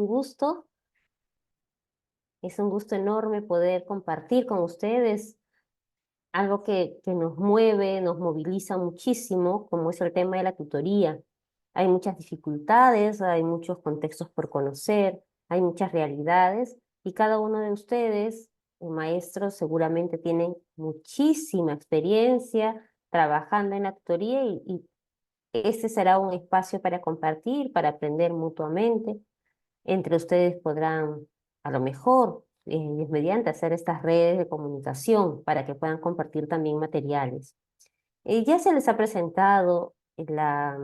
gusto, es un gusto enorme poder compartir con ustedes algo que nos mueve, nos moviliza muchísimo, como es el tema de la tutoría. Hay muchas dificultades, hay muchos contextos por conocer, hay muchas realidades y cada uno de ustedes, maestros, seguramente tienen muchísima experiencia trabajando en la tutoría y ese será un espacio para compartir, para aprender mutuamente. Entre ustedes podrán, a lo mejor, Dios mediante, hacer estas redes de comunicación para que puedan compartir también materiales. Ya se les ha presentado la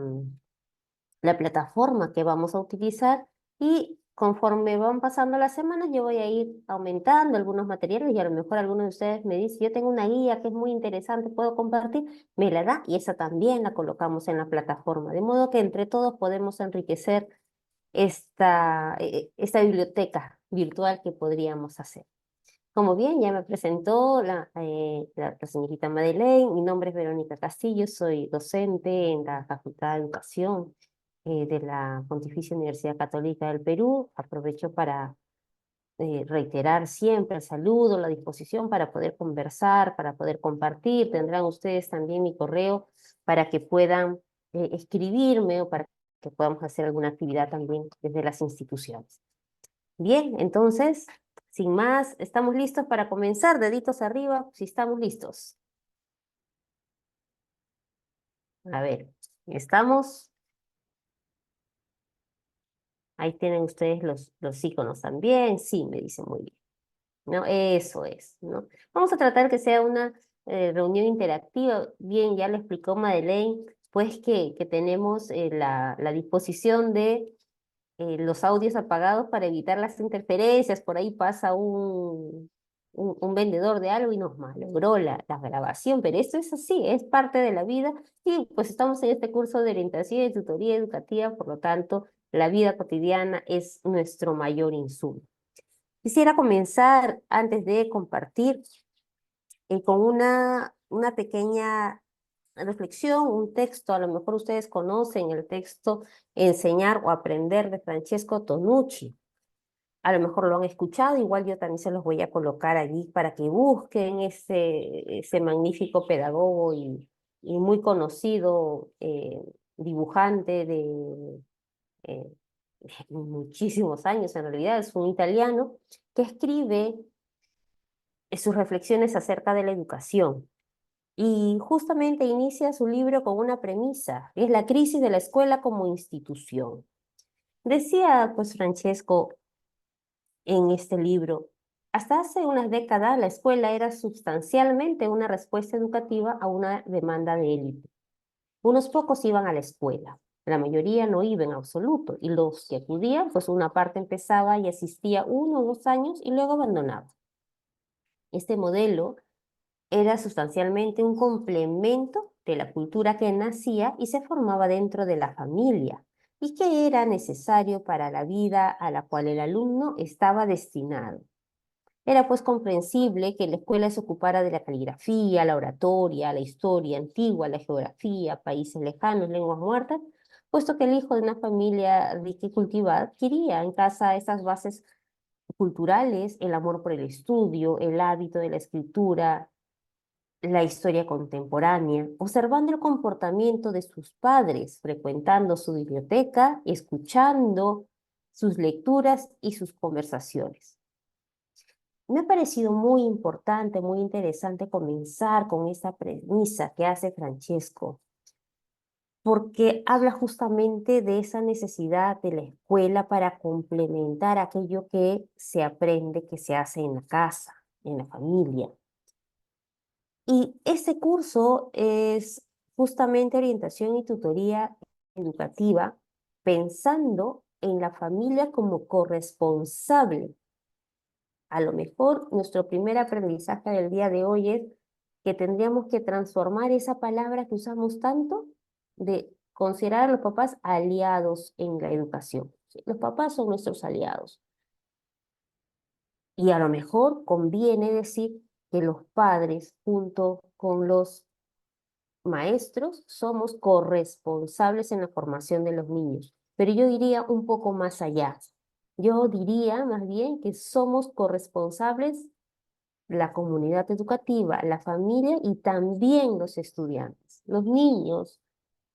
plataforma que vamos a utilizar y conforme van pasando las semanas yo voy a ir aumentando algunos materiales y a lo mejor algunos de ustedes me dicen, yo tengo una guía que es muy interesante, puedo compartir, me la da y esa también la colocamos en la plataforma, de modo que entre todos podemos enriquecer esta biblioteca virtual que podríamos hacer. Como bien, ya me presentó la señorita Madeleine, mi nombre es Verónica Castillo, soy docente en la Facultad de Educación de la Pontificia Universidad Católica del Perú. Aprovecho para reiterar siempre el saludo, la disposición para poder conversar, para poder compartir. Tendrán ustedes también mi correo para que puedan escribirme o para que podamos hacer alguna actividad también desde las instituciones. Bien, entonces, sin más, ¿estamos listos para comenzar? Deditos arriba, si estamos listos. A ver, ¿estamos? Ahí tienen ustedes los iconos también. Sí, me dicen muy bien. ¿No? Eso es, ¿no? Vamos a tratar que sea una reunión interactiva. Bien, ya le explicó Madeleine, pues que tenemos la disposición de los audios apagados para evitar las interferencias. Por ahí pasa un vendedor de algo y nos malogró la grabación, pero esto es así, es parte de la vida y pues estamos en este curso de orientación y tutoría educativa, por lo tanto, la vida cotidiana es nuestro mayor insumo. Quisiera comenzar antes de compartir con una pequeña reflexión, un texto, a lo mejor ustedes conocen el texto Enseñar o Aprender de Francesco Tonucci. A lo mejor lo han escuchado, igual yo también se los voy a colocar allí para que busquen ese magnífico pedagogo y muy conocido dibujante de eh, muchísimos años, en realidad es un italiano, que escribe sus reflexiones acerca de la educación. Y justamente inicia su libro con una premisa, que es la crisis de la escuela como institución. Decía, pues, Francesco en este libro, hasta hace unas décadas la escuela era sustancialmente una respuesta educativa a una demanda de élite. Unos pocos iban a la escuela, la mayoría no iba en absoluto, y los que acudían, pues una parte empezaba y asistía 1 o 2 años y luego abandonaba. Este modelo era sustancialmente un complemento de la cultura que nacía y se formaba dentro de la familia y que era necesario para la vida a la cual el alumno estaba destinado. Era pues comprensible que la escuela se ocupara de la caligrafía, la oratoria, la historia antigua, la geografía, países lejanos, lenguas muertas, puesto que el hijo de una familia rica y cultivada adquiría en casa esas bases culturales, el amor por el estudio, el hábito de la escritura, la historia contemporánea, observando el comportamiento de sus padres, frecuentando su biblioteca, escuchando sus lecturas y sus conversaciones. Me ha parecido muy importante, muy interesante comenzar con esta premisa que hace Francesco, porque habla justamente de esa necesidad de la escuela para complementar aquello que se aprende, que se hace en la casa, en la familia. Y este curso es justamente orientación y tutoría educativa, pensando en la familia como corresponsable. A lo mejor nuestro primer aprendizaje del día de hoy es que tendríamos que transformar esa palabra que usamos tanto de considerar a los papás aliados en la educación. ¿Sí? Los papás son nuestros aliados. Y a lo mejor conviene decir que los padres, junto con los maestros, somos corresponsables en la formación de los niños. Pero yo diría un poco más allá. Yo diría más bien que somos corresponsables la comunidad educativa, la familia y también los estudiantes. Los niños,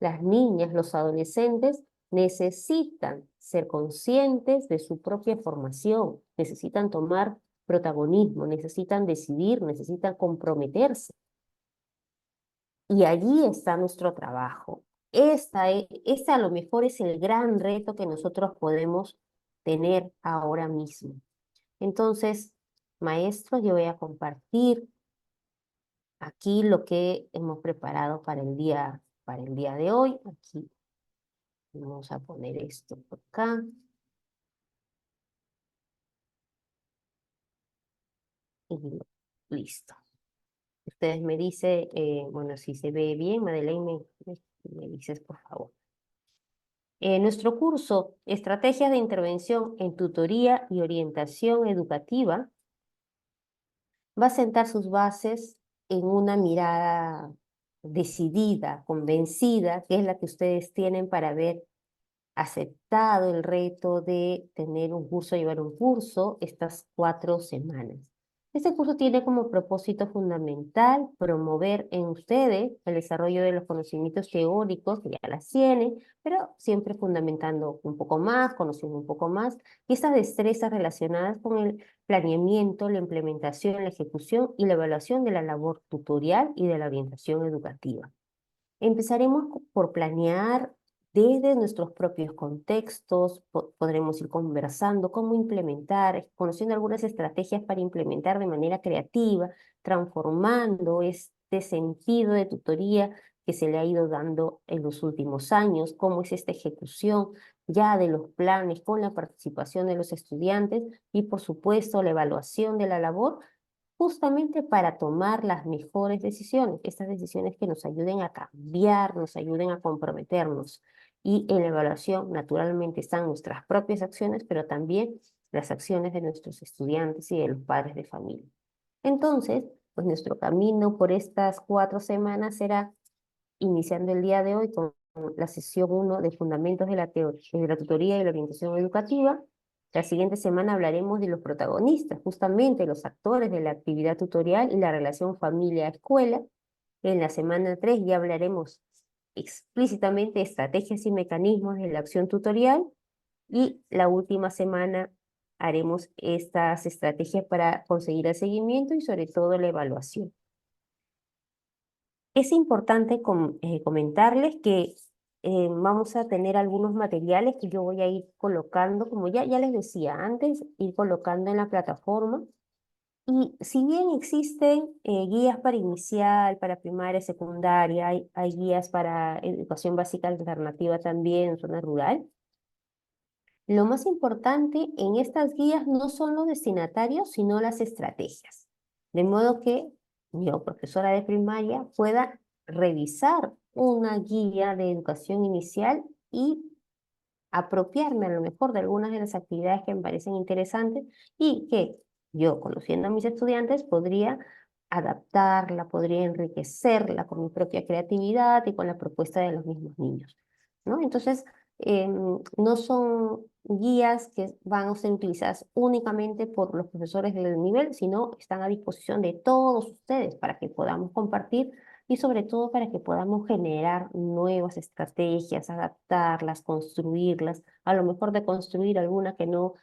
las niñas, los adolescentes necesitan ser conscientes de su propia formación, necesitan tomar protagonismo, necesitan decidir, necesitan comprometerse. Y allí está nuestro trabajo. Este a lo mejor es el gran reto que nosotros podemos tener ahora mismo. Entonces, maestros, yo voy a compartir aquí lo que hemos preparado para el día de hoy. Aquí vamos a poner esto por acá. Y listo. Ustedes me dicen, bueno, si se ve bien, Madeleine, me dices por favor. Nuestro curso, Estrategias de Intervención en Tutoría y Orientación Educativa, va a sentar sus bases en una mirada decidida, convencida, que es la que ustedes tienen para ver aceptado el reto de tener un curso, llevar un curso estas 4 semanas. Este curso tiene como propósito fundamental promover en ustedes el desarrollo de los conocimientos teóricos que ya las tienen, pero siempre fundamentando un poco más, conociendo un poco más, y estas destrezas relacionadas con el planeamiento, la implementación, la ejecución y la evaluación de la labor tutorial y de la orientación educativa. Empezaremos por planear desde nuestros propios contextos, podremos ir conversando cómo implementar, conociendo algunas estrategias para implementar de manera creativa, transformando este sentido de tutoría que se le ha ido dando en los últimos años, cómo es esta ejecución ya de los planes con la participación de los estudiantes y, por supuesto, la evaluación de la labor justamente para tomar las mejores decisiones, estas decisiones que nos ayuden a cambiar, nos ayuden a comprometernos. Y en la evaluación, naturalmente, están nuestras propias acciones, pero también las acciones de nuestros estudiantes y de los padres de familia. Entonces, pues nuestro camino por estas 4 semanas será iniciando el día de hoy con la sesión 1 de Fundamentos de la Tutoría y la Orientación Educativa. La siguiente semana hablaremos de los protagonistas, justamente los actores de la actividad tutorial y la relación familia-escuela. En la semana 3 ya hablaremos explícitamente de estrategias y mecanismos de la acción tutorial. Y la última semana haremos estas estrategias para conseguir el seguimiento y sobre todo la evaluación. Es importante comentarles que vamos a tener algunos materiales que yo voy a ir colocando, como ya les decía antes, ir colocando en la plataforma. Y si bien existen guías para inicial, para primaria, secundaria, hay guías para educación básica alternativa también en zona rural, lo más importante en estas guías no son los destinatarios, sino las estrategias. De modo que yo, profesora de primaria, pueda revisar una guía de educación inicial y apropiarme a lo mejor de algunas de las actividades que me parecen interesantes y que yo, conociendo a mis estudiantes, podría adaptarla, podría enriquecerla con mi propia creatividad y con la propuesta de los mismos niños, ¿no? Entonces, no son guías que van a ser utilizadas únicamente por los profesores del nivel, sino están a disposición de todos ustedes para que podamos compartir y sobre todo para que podamos generar nuevas estrategias, adaptarlas, construirlas, a lo mejor de construir alguna que no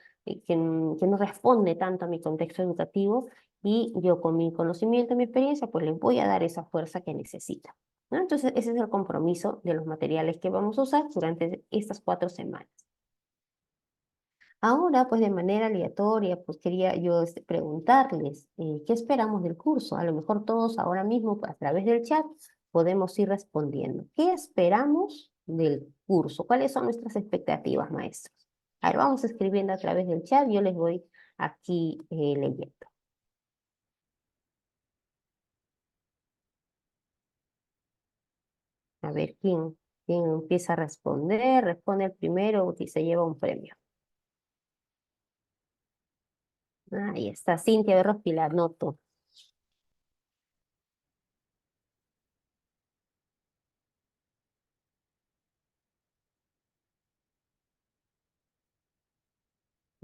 responde tanto a mi contexto educativo y yo con mi conocimiento y mi experiencia pues les voy a dar esa fuerza que necesita, ¿no? Entonces ese es el compromiso de los materiales que vamos a usar durante estas 4 semanas. Ahora, pues de manera aleatoria, pues quería yo preguntarles, ¿qué esperamos del curso? A lo mejor todos ahora mismo, pues, a través del chat, podemos ir respondiendo. ¿Qué esperamos del curso? ¿Cuáles son nuestras expectativas, maestros? A ver, vamos escribiendo a través del chat, yo les voy aquí leyendo. A ver, ¿quién empieza a responder? Responde el primero y se lleva un premio. Ahí está, Cintia Berros Pilanoto.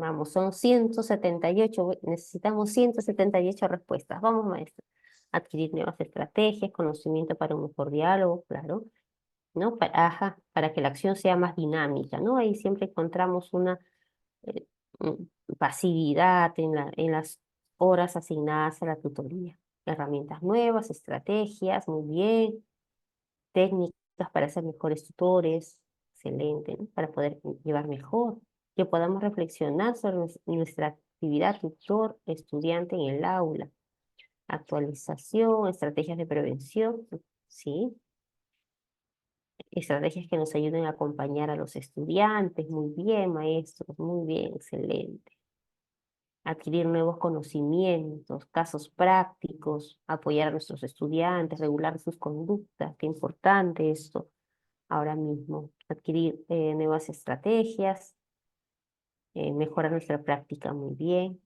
Vamos, son 178, necesitamos 178 respuestas. Vamos, maestra. Adquirir nuevas estrategias, conocimiento para un mejor diálogo, claro, ¿no? Ajá, para que la acción sea más dinámica, ¿no? Ahí siempre encontramos una eh, pasividad en las horas asignadas a la tutoría. Herramientas nuevas, estrategias, muy bien. Técnicas para ser mejores tutores, excelente, ¿no? Para poder llevar mejor, que podamos reflexionar sobre nuestra actividad tutor-estudiante en el aula, actualización, estrategias de prevención, ¿sí? Estrategias que nos ayuden a acompañar a los estudiantes, muy bien, maestros, muy bien, excelente. Adquirir nuevos conocimientos, casos prácticos, apoyar a nuestros estudiantes, regular sus conductas, qué importante esto ahora mismo, adquirir nuevas estrategias, mejorar nuestra práctica muy bien,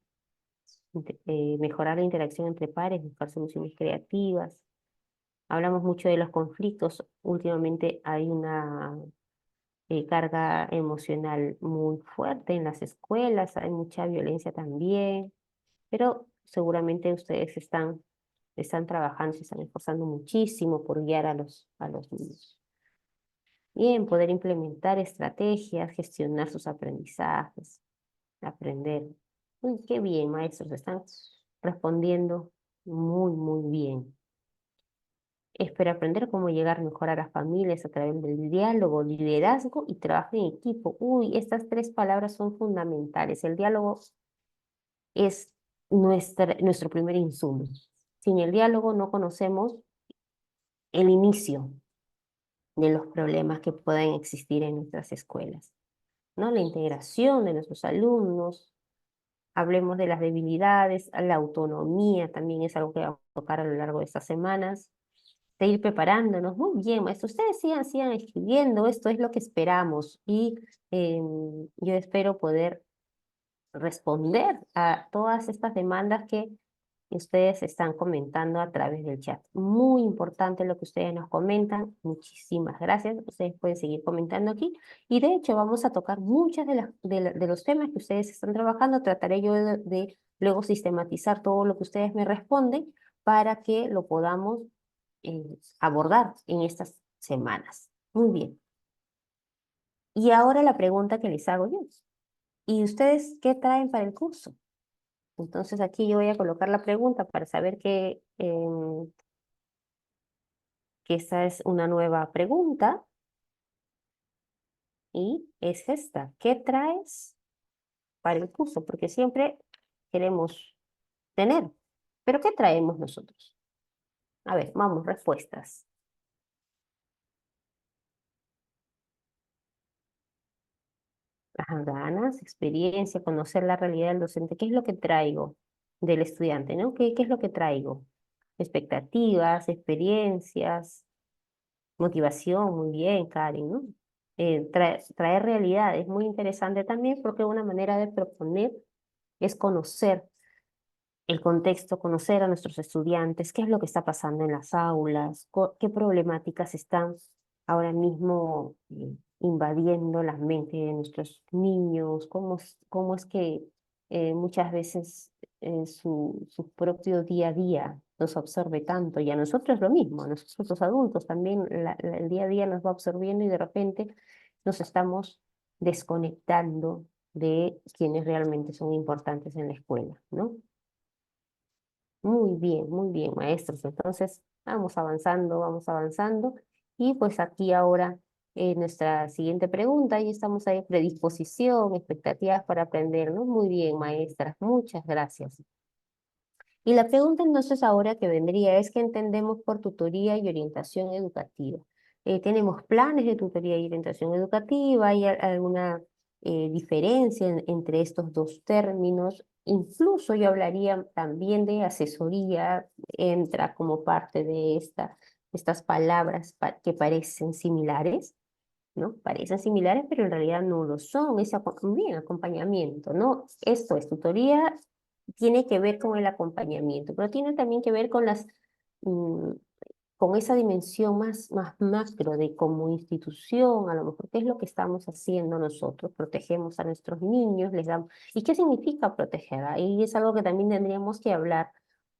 mejorar la interacción entre pares, buscar soluciones creativas. Hablamos mucho de los conflictos. Últimamente hay una carga emocional muy fuerte en las escuelas, hay mucha violencia también, pero seguramente ustedes están trabajando, se están esforzando muchísimo por guiar a los niños. Bien, poder implementar estrategias, gestionar sus aprendizajes, aprender. Uy, qué bien, maestros, están respondiendo muy, muy bien. Espero aprender cómo llegar mejor a las familias a través del diálogo, liderazgo y trabajo en equipo. Uy, estas tres palabras son fundamentales. El diálogo es nuestro primer insumo. Sin el diálogo no conocemos el inicio de los problemas que puedan existir en nuestras escuelas, ¿no? La integración de nuestros alumnos, hablemos de las debilidades, la autonomía también es algo que vamos a tocar a lo largo de estas semanas, de ir preparándonos. Muy bien, maestro, ustedes sigan escribiendo, esto es lo que esperamos y yo espero poder responder a todas estas demandas que ustedes están comentando a través del chat. Muy importante lo que ustedes nos comentan. Muchísimas gracias. Ustedes pueden seguir comentando aquí. Y de hecho vamos a tocar muchas de los temas que ustedes están trabajando. Trataré yo de luego sistematizar todo lo que ustedes me responden para que lo podamos abordar en estas semanas. Muy bien. Y ahora la pregunta que les hago yo. ¿Y ustedes qué traen para el curso? Entonces aquí yo voy a colocar la pregunta para saber que esta es una nueva pregunta y es esta. ¿Qué traes para el curso? Porque siempre queremos tener, pero ¿qué traemos nosotros? A ver, vamos, respuestas. Las ganas, experiencia, conocer la realidad del docente. ¿Qué es lo que traigo del estudiante, no? ¿Qué es lo que traigo? Expectativas, experiencias, motivación, muy bien, Karen, ¿no? Traer realidad es muy interesante también porque una manera de proponer es conocer el contexto, conocer a nuestros estudiantes, qué es lo que está pasando en las aulas, qué problemáticas están ahora mismo invadiendo la mente de nuestros niños, cómo es que muchas veces su propio día a día nos absorbe tanto, y a nosotros lo mismo, a nosotros los adultos también el día a día nos va absorbiendo y de repente nos estamos desconectando de quienes realmente son importantes en la escuela, ¿no? Muy bien, maestros. Entonces, vamos avanzando, vamos avanzando. Y pues aquí ahora nuestra siguiente pregunta, y estamos ahí, predisposición, expectativas para aprender, ¿no? Muy bien, maestras, muchas gracias. Y la pregunta entonces ahora que vendría es: ¿qué entendemos por tutoría y orientación educativa? ¿Tenemos planes de tutoría y orientación educativa? ¿Hay alguna diferencia entre estos dos términos? Incluso yo hablaría también de asesoría, entra como parte de estas palabras que parecen similares, ¿no? Parecen similares, pero en realidad no lo son. Es bien, acompañamiento, ¿no? Esto es tutoría, tiene que ver con el acompañamiento, pero tiene también que ver con mm, con esa dimensión más macro de como institución, a lo mejor, ¿qué es lo que estamos haciendo nosotros? Protegemos a nuestros niños, les damos... ¿Y qué significa proteger? Ahí es algo que también tendríamos que hablar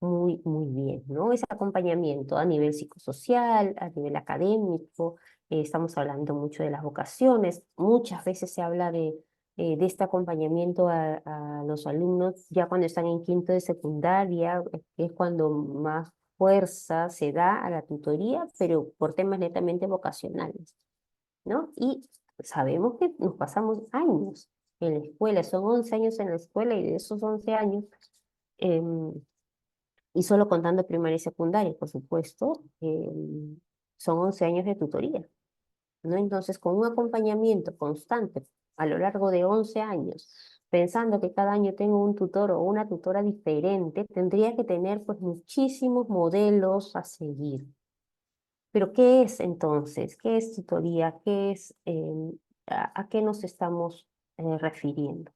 muy bien, ¿no? Ese acompañamiento a nivel psicosocial, a nivel académico, estamos hablando mucho de las vocaciones, muchas veces se habla de este acompañamiento a los alumnos ya cuando están en quinto de secundaria, que es cuando más fuerza se da a la tutoría, pero por temas netamente vocacionales, ¿no? Y sabemos que nos pasamos años en la escuela, son 11 años en la escuela y de esos 11 años, em, y solo contando primaria y secundaria, por supuesto, son 11 años de tutoría, ¿no? Entonces, con un acompañamiento constante a lo largo de 11 años, pensando que cada año tengo un tutor o una tutora diferente, tendría que tener pues muchísimos modelos a seguir. Pero ¿qué es entonces? ¿Qué es tutoría? ¿Qué es, a qué nos estamos refiriendo?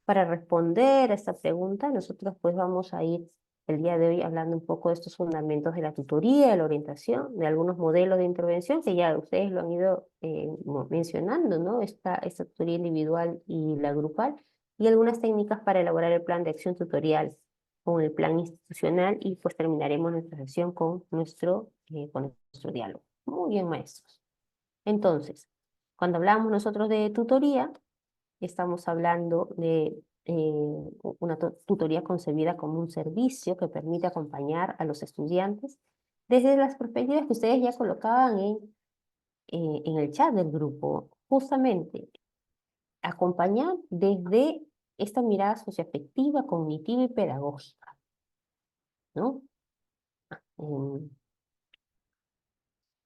Para responder a esta pregunta, nosotros pues vamos a ir el día de hoy hablando un poco de estos fundamentos de la tutoría, de la orientación, de algunos modelos de intervención que ya ustedes lo han ido mencionando, ¿no? Esta tutoría individual y la grupal, y algunas técnicas para elaborar el plan de acción tutorial con el plan institucional y pues terminaremos nuestra sesión con nuestro diálogo. Muy bien, maestros. Entonces, cuando hablamos nosotros de tutoría, estamos hablando de una tutoría concebida como un servicio que permite acompañar a los estudiantes desde las perspectivas que ustedes ya colocaban en el chat del grupo. Justamente, acompañar desde esta mirada socioafectiva, cognitiva y pedagógica, ¿no? Em,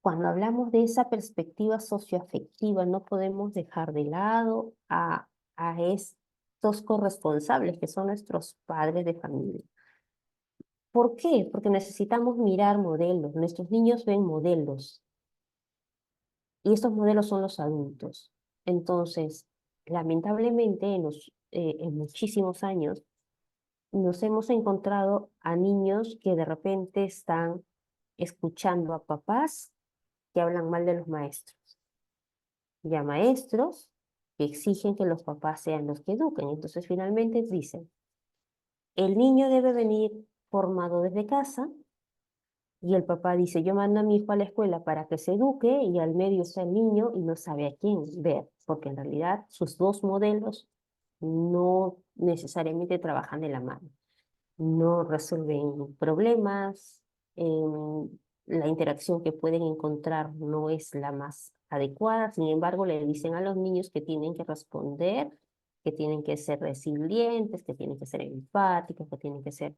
Cuando hablamos de esa perspectiva socioafectiva, no podemos dejar de lado a estos corresponsables que son nuestros padres de familia. ¿Por qué? Porque necesitamos mirar modelos. Nuestros niños ven modelos y estos modelos son los adultos. Entonces, lamentablemente, en muchísimos años nos hemos encontrado a niños que de repente están escuchando a papás que hablan mal de los maestros y a maestros que exigen que los papás sean los que eduquen. Entonces, finalmente dicen, el niño debe venir formado desde casa. Y el papá dice, yo mando a mi hijo a la escuela para que se eduque y al medio está el niño y no sabe a quién ver, porque en realidad sus dos modelos no necesariamente trabajan de la mano, no resuelven problemas, la interacción que pueden encontrar no es la más adecuada, sin embargo le dicen a los niños que tienen que responder, que tienen que ser resilientes, que tienen que ser empáticos, que tienen que ser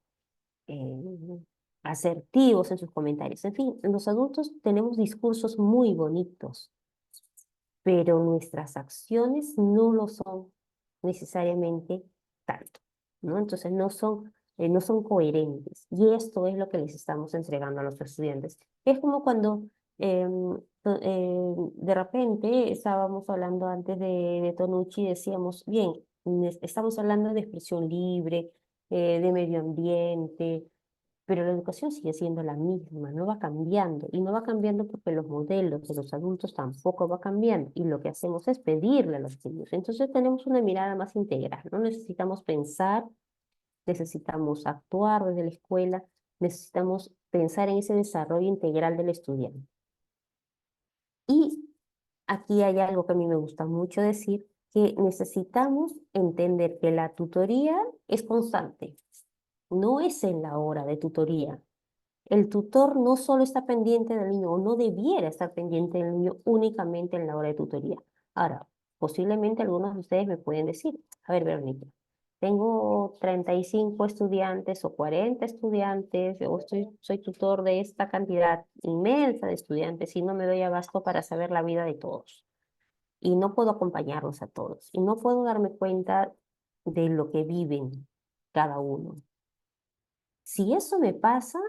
eh, asertivos en sus comentarios. En fin, los adultos tenemos discursos muy bonitos, pero nuestras acciones no lo son necesariamente tanto, ¿no? Entonces no son coherentes. Y esto es lo que les estamos entregando a los estudiantes. Es como cuando de repente estábamos hablando antes de Tonucci y decíamos, bien, estamos hablando de expresión libre, de medio ambiente, pero la educación sigue siendo la misma, no va cambiando. Y no va cambiando porque los modelos de los adultos tampoco va cambiando. Y lo que hacemos es pedirle a los niños. Entonces tenemos una mirada más integral. No necesitamos pensar, necesitamos actuar desde la escuela, necesitamos pensar en ese desarrollo integral del estudiante. Y aquí hay algo que a mí me gusta mucho decir, que necesitamos entender que la tutoría es constante, no es en la hora de tutoría. El tutor no solo está pendiente del niño, o no debiera estar pendiente del niño únicamente en la hora de tutoría. Ahora, posiblemente algunos de ustedes me pueden decir, a ver, Verónica, tengo 35 estudiantes o 40 estudiantes, yo soy tutor de esta cantidad inmensa de estudiantes y no me doy abasto para saber la vida de todos. Y no puedo acompañarlos a todos. Y no puedo darme cuenta de lo que viven cada uno. Si eso me pasa,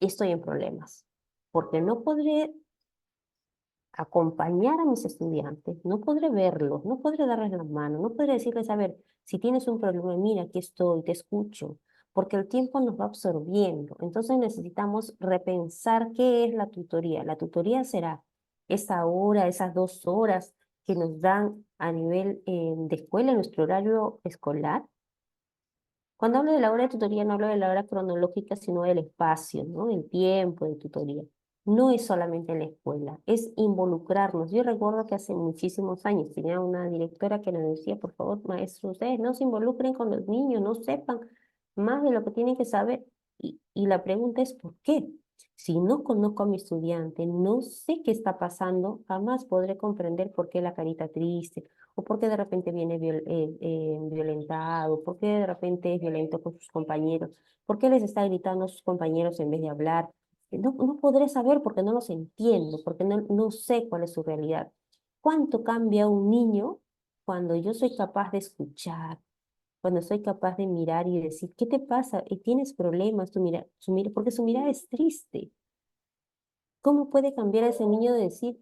estoy en problemas, porque no podré acompañar a mis estudiantes, no podré verlos, no podré darles la mano, no podré decirles, a ver, si tienes un problema, mira, aquí estoy, te escucho, porque el tiempo nos va absorbiendo. Entonces necesitamos repensar qué es la tutoría. La tutoría será esa hora, esas 2 horas que nos dan a nivel de escuela, en nuestro horario escolar. Cuando hablo de la hora de tutoría, no hablo de la hora cronológica, sino del espacio, ¿no? El tiempo de tutoría. No es solamente en la escuela, es involucrarnos. Yo recuerdo que hace muchísimos años tenía una directora que nos decía, por favor, maestros, ustedes no se involucren con los niños, no sepan más de lo que tienen que saber. Y la pregunta es, ¿por qué? Si no conozco a mi estudiante, no sé qué está pasando, jamás podré comprender por qué la carita triste, o por qué de repente viene violentado, por qué de repente es violento con sus compañeros, por qué les está gritando a sus compañeros en vez de hablar. No podré saber porque no los entiendo, porque no sé cuál es su realidad. ¿Cuánto cambia un niño cuando yo soy capaz de escuchar, cuando soy capaz de mirar y decir, ¿qué te pasa? ¿Tienes problemas? Porque su mirada es triste. ¿Cómo puede cambiar a ese niño de decir,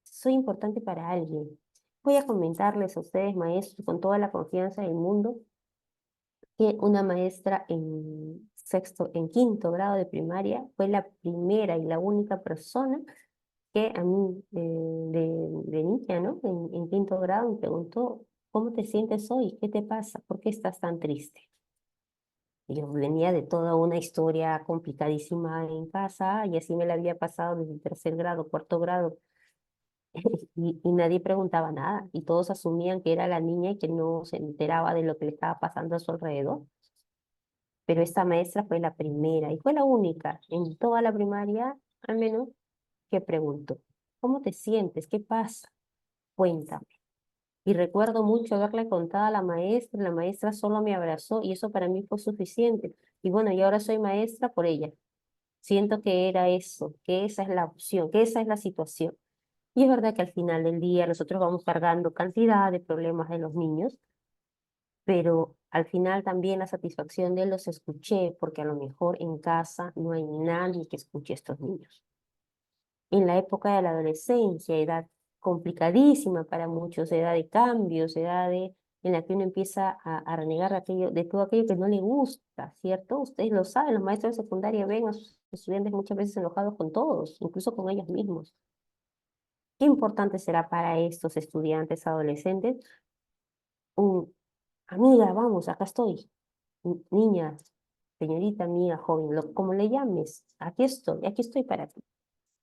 soy importante para alguien? Voy a comentarles a ustedes, maestros, con toda la confianza del mundo, que una maestra en quinto grado de primaria fue la primera y la única persona que a mí, de niña, ¿no? En quinto grado me preguntó, ¿cómo te sientes hoy? ¿Qué te pasa? ¿Por qué estás tan triste? Y yo venía de toda una historia complicadísima en casa y así me la había pasado desde el tercer grado, cuarto grado, y nadie preguntaba nada y todos asumían que era la niña y que no se enteraba de lo que le estaba pasando a su alrededor. Pero esta maestra fue la primera y fue la única en toda la primaria, al menos, que preguntó, ¿cómo te sientes? ¿Qué pasa? Cuéntame. Y recuerdo mucho haberle contado a la maestra solo me abrazó y eso para mí fue suficiente. Y bueno, y ahora soy maestra por ella. Siento que era eso, que esa es la opción, que esa es la situación. Y es verdad que al final del día nosotros vamos cargando cantidad de problemas de los niños, pero al final también la satisfacción de los escuché, porque a lo mejor en casa no hay nadie que escuche a estos niños. En la época de la adolescencia, edad complicadísima para muchos, edad de cambios, en la que uno empieza a renegar de todo aquello que no le gusta, ¿cierto? Ustedes lo saben, los maestros de secundaria ven a sus estudiantes muchas veces enojados con todos, incluso con ellos mismos. Qué importante será para estos estudiantes adolescentes un, amiga, vamos, acá estoy, niña, señorita, amiga, joven, como le llames, aquí estoy para ti.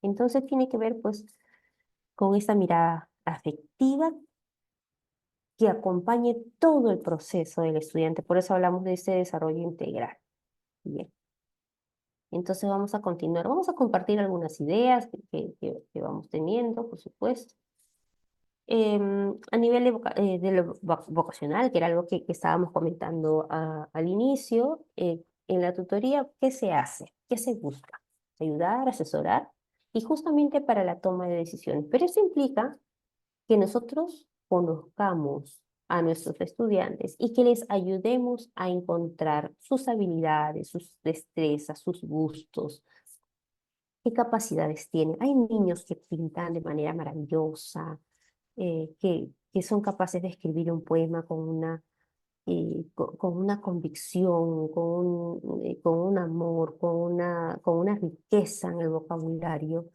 Entonces tiene que ver, pues, con esta mirada afectiva que acompañe todo el proceso del estudiante. Por eso hablamos de ese desarrollo integral. Bien, entonces vamos a continuar. Vamos a compartir algunas ideas que vamos teniendo, por supuesto. A nivel de lo vocacional, que era algo que estábamos comentando al inicio, en la tutoría, ¿qué se hace? ¿Qué se busca? Ayudar, asesorar y justamente para la toma de decisiones. Pero eso implica que nosotros conozcamos a nuestros estudiantes y que les ayudemos a encontrar sus habilidades, sus destrezas, sus gustos, qué capacidades tienen. Hay niños que pintan de manera maravillosa, que son capaces de escribir un poema con una convicción, con un amor, con una riqueza en el vocabulario.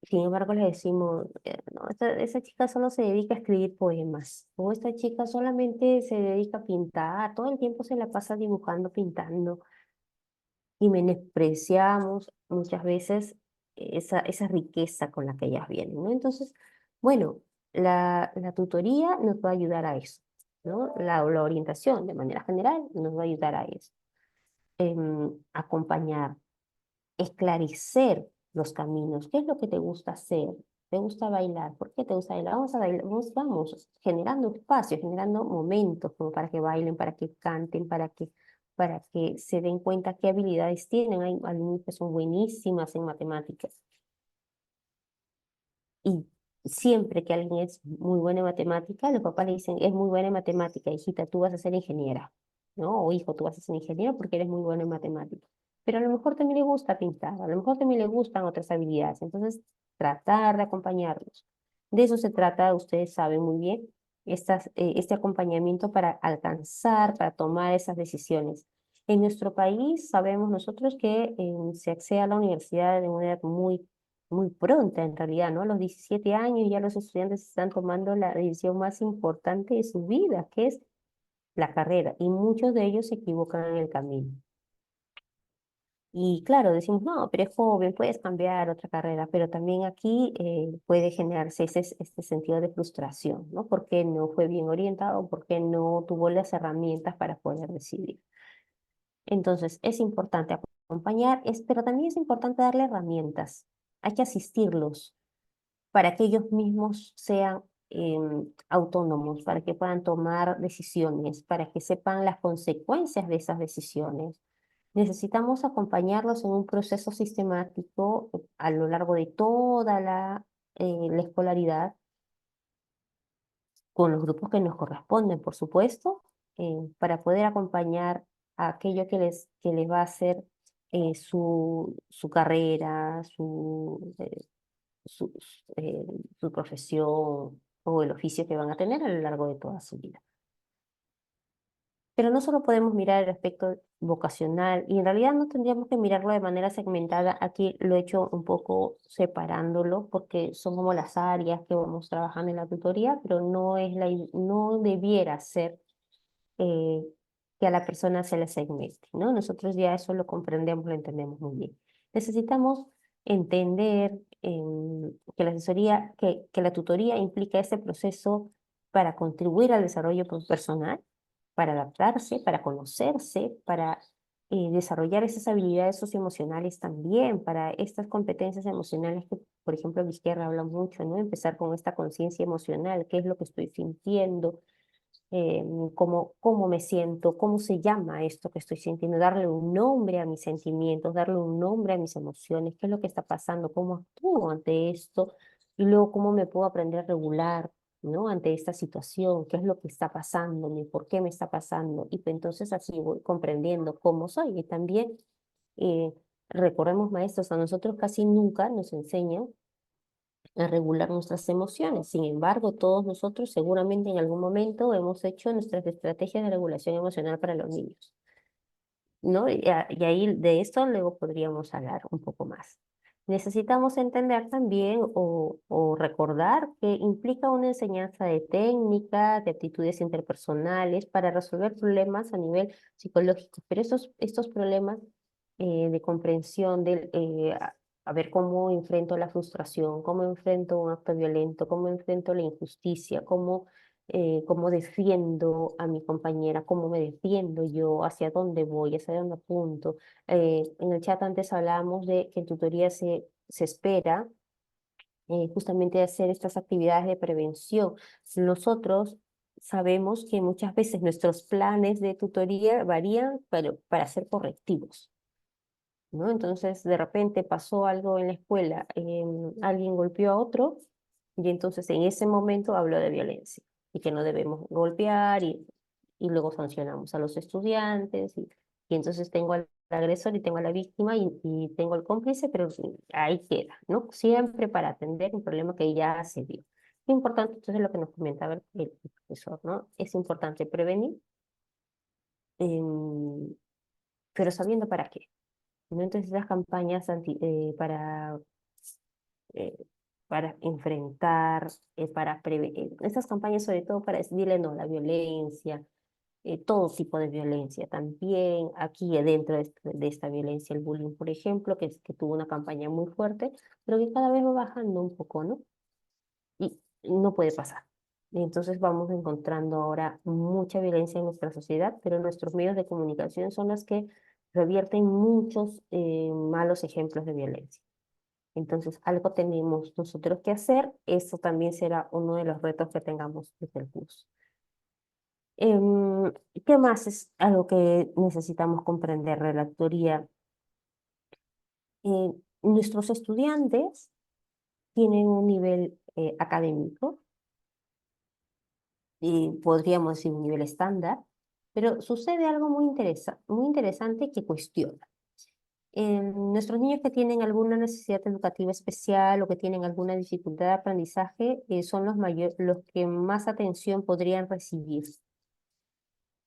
Sin embargo, le decimos, no, esa chica solo se dedica a escribir poemas, o esta chica solamente se dedica a pintar, todo el tiempo se la pasa dibujando, pintando, y menospreciamos muchas veces esa riqueza con la que ellas vienen, ¿no? Entonces, bueno, la tutoría nos va a ayudar a eso, ¿no? La orientación, de manera general, nos va a ayudar a eso. Acompañar, esclarecer los caminos. ¿Qué es lo que te gusta hacer? ¿Te gusta bailar? ¿Por qué te gusta bailar? Vamos a bailar, vamos generando espacios, generando momentos como para que bailen, para que canten, para que se den cuenta qué habilidades tienen. Hay alumnos que son buenísimas en matemáticas. Y siempre que alguien es muy buena en matemática, los papás le dicen, es muy buena en matemática, hijita, tú vas a ser ingeniera, ¿no? O hijo, tú vas a ser ingeniero porque eres muy bueno en matemática. Pero a lo mejor también le gusta pintar, a lo mejor también le gustan otras habilidades. Entonces, tratar de acompañarlos. De eso se trata, ustedes saben muy bien, este acompañamiento para alcanzar, para tomar esas decisiones. En nuestro país sabemos nosotros que se accede a la universidad de una edad muy pronta en realidad, ¿no? A los 17 años ya los estudiantes están tomando la decisión más importante de su vida, que es la carrera, y muchos de ellos se equivocan en el camino. Y claro, decimos, no, pero es joven, puedes cambiar otra carrera, pero también aquí puede generarse este sentido de frustración, ¿no? Porque no fue bien orientado, porque no tuvo las herramientas para poder decidir. Entonces, es importante acompañar, pero también es importante darle herramientas. Hay que asistirlos para que ellos mismos sean autónomos, para que puedan tomar decisiones, para que sepan las consecuencias de esas decisiones. Necesitamos acompañarlos en un proceso sistemático a lo largo de toda la escolaridad, con los grupos que nos corresponden, por supuesto, para poder acompañar a aquello que les va a hacer su carrera, su, eh, su profesión o el oficio que van a tener a lo largo de toda su vida. Pero no solo podemos mirar el aspecto vocacional, y en realidad no tendríamos que mirarlo de manera segmentada. Aquí lo he hecho un poco separándolo, porque son como las áreas que vamos trabajando en la tutoría, pero no debiera ser eh, que a la persona se le segmente, ¿no? Nosotros ya eso lo comprendemos, lo entendemos muy bien. Necesitamos entender que la asesoría, que la tutoría implica ese proceso para contribuir al desarrollo personal, para adaptarse, para conocerse, para desarrollar esas habilidades socioemocionales también, para estas competencias emocionales que, por ejemplo, Vizquerra habla mucho, ¿no? Empezar con esta conciencia emocional, qué es lo que estoy sintiendo, cómo me siento, cómo se llama esto que estoy sintiendo, darle un nombre a mis sentimientos, darle un nombre a mis emociones, qué es lo que está pasando, cómo actúo ante esto, y luego cómo me puedo aprender a regular, ¿no? Ante esta situación, qué es lo que está pasándome, por qué me está pasando, y pues entonces así voy comprendiendo cómo soy. Y también recordemos, maestros, a nosotros casi nunca nos enseñan a regular nuestras emociones. Sin embargo, todos nosotros seguramente en algún momento hemos hecho nuestras estrategias de regulación emocional para los niños, ¿no? Y ahí de esto luego podríamos hablar un poco más. Necesitamos entender también o recordar que implica una enseñanza de técnica, de aptitudes interpersonales para resolver problemas a nivel psicológico, pero estos problemas de comprensión, a ver cómo enfrento la frustración, cómo enfrento un acto violento, cómo enfrento la injusticia, cómo defiendo a mi compañera, cómo me defiendo yo, hacia dónde voy, hacia dónde apunto. En el chat antes hablábamos de que en tutoría se espera justamente hacer estas actividades de prevención. Nosotros sabemos que muchas veces nuestros planes de tutoría varían para ser correctivos, ¿no? Entonces, de repente pasó algo en la escuela, alguien golpeó a otro, y entonces en ese momento habló de violencia y que no debemos golpear y luego sancionamos a los estudiantes y entonces tengo al agresor y tengo a la víctima y tengo al cómplice, pero ahí queda, ¿no? Siempre para atender un problema que ya se dio. Es importante, entonces, lo que nos comentaba el profesor, ¿no? Es importante prevenir, em, pero sabiendo para qué. ¿No? Entonces, las campañas eh, para enfrentar, para prevenir, estas campañas sobre todo para decirle no a la violencia, todo tipo de violencia también, aquí dentro de esta violencia, el bullying, por ejemplo, que tuvo una campaña muy fuerte, pero que cada vez va bajando un poco, ¿no? Y no puede pasar. Y entonces vamos encontrando ahora mucha violencia en nuestra sociedad, pero nuestros medios de comunicación son los que revierten muchos malos ejemplos de violencia. Entonces, algo tenemos nosotros que hacer. Eso también será uno de los retos que tengamos desde el curso. Em, ¿Qué más es algo que necesitamos comprender de la teoría? Nuestros estudiantes tienen un nivel académico, y podríamos decir un nivel estándar, pero sucede algo muy interesante que cuestiona. Nuestros niños que tienen alguna necesidad educativa especial o que tienen alguna dificultad de aprendizaje son los que más atención podrían recibir.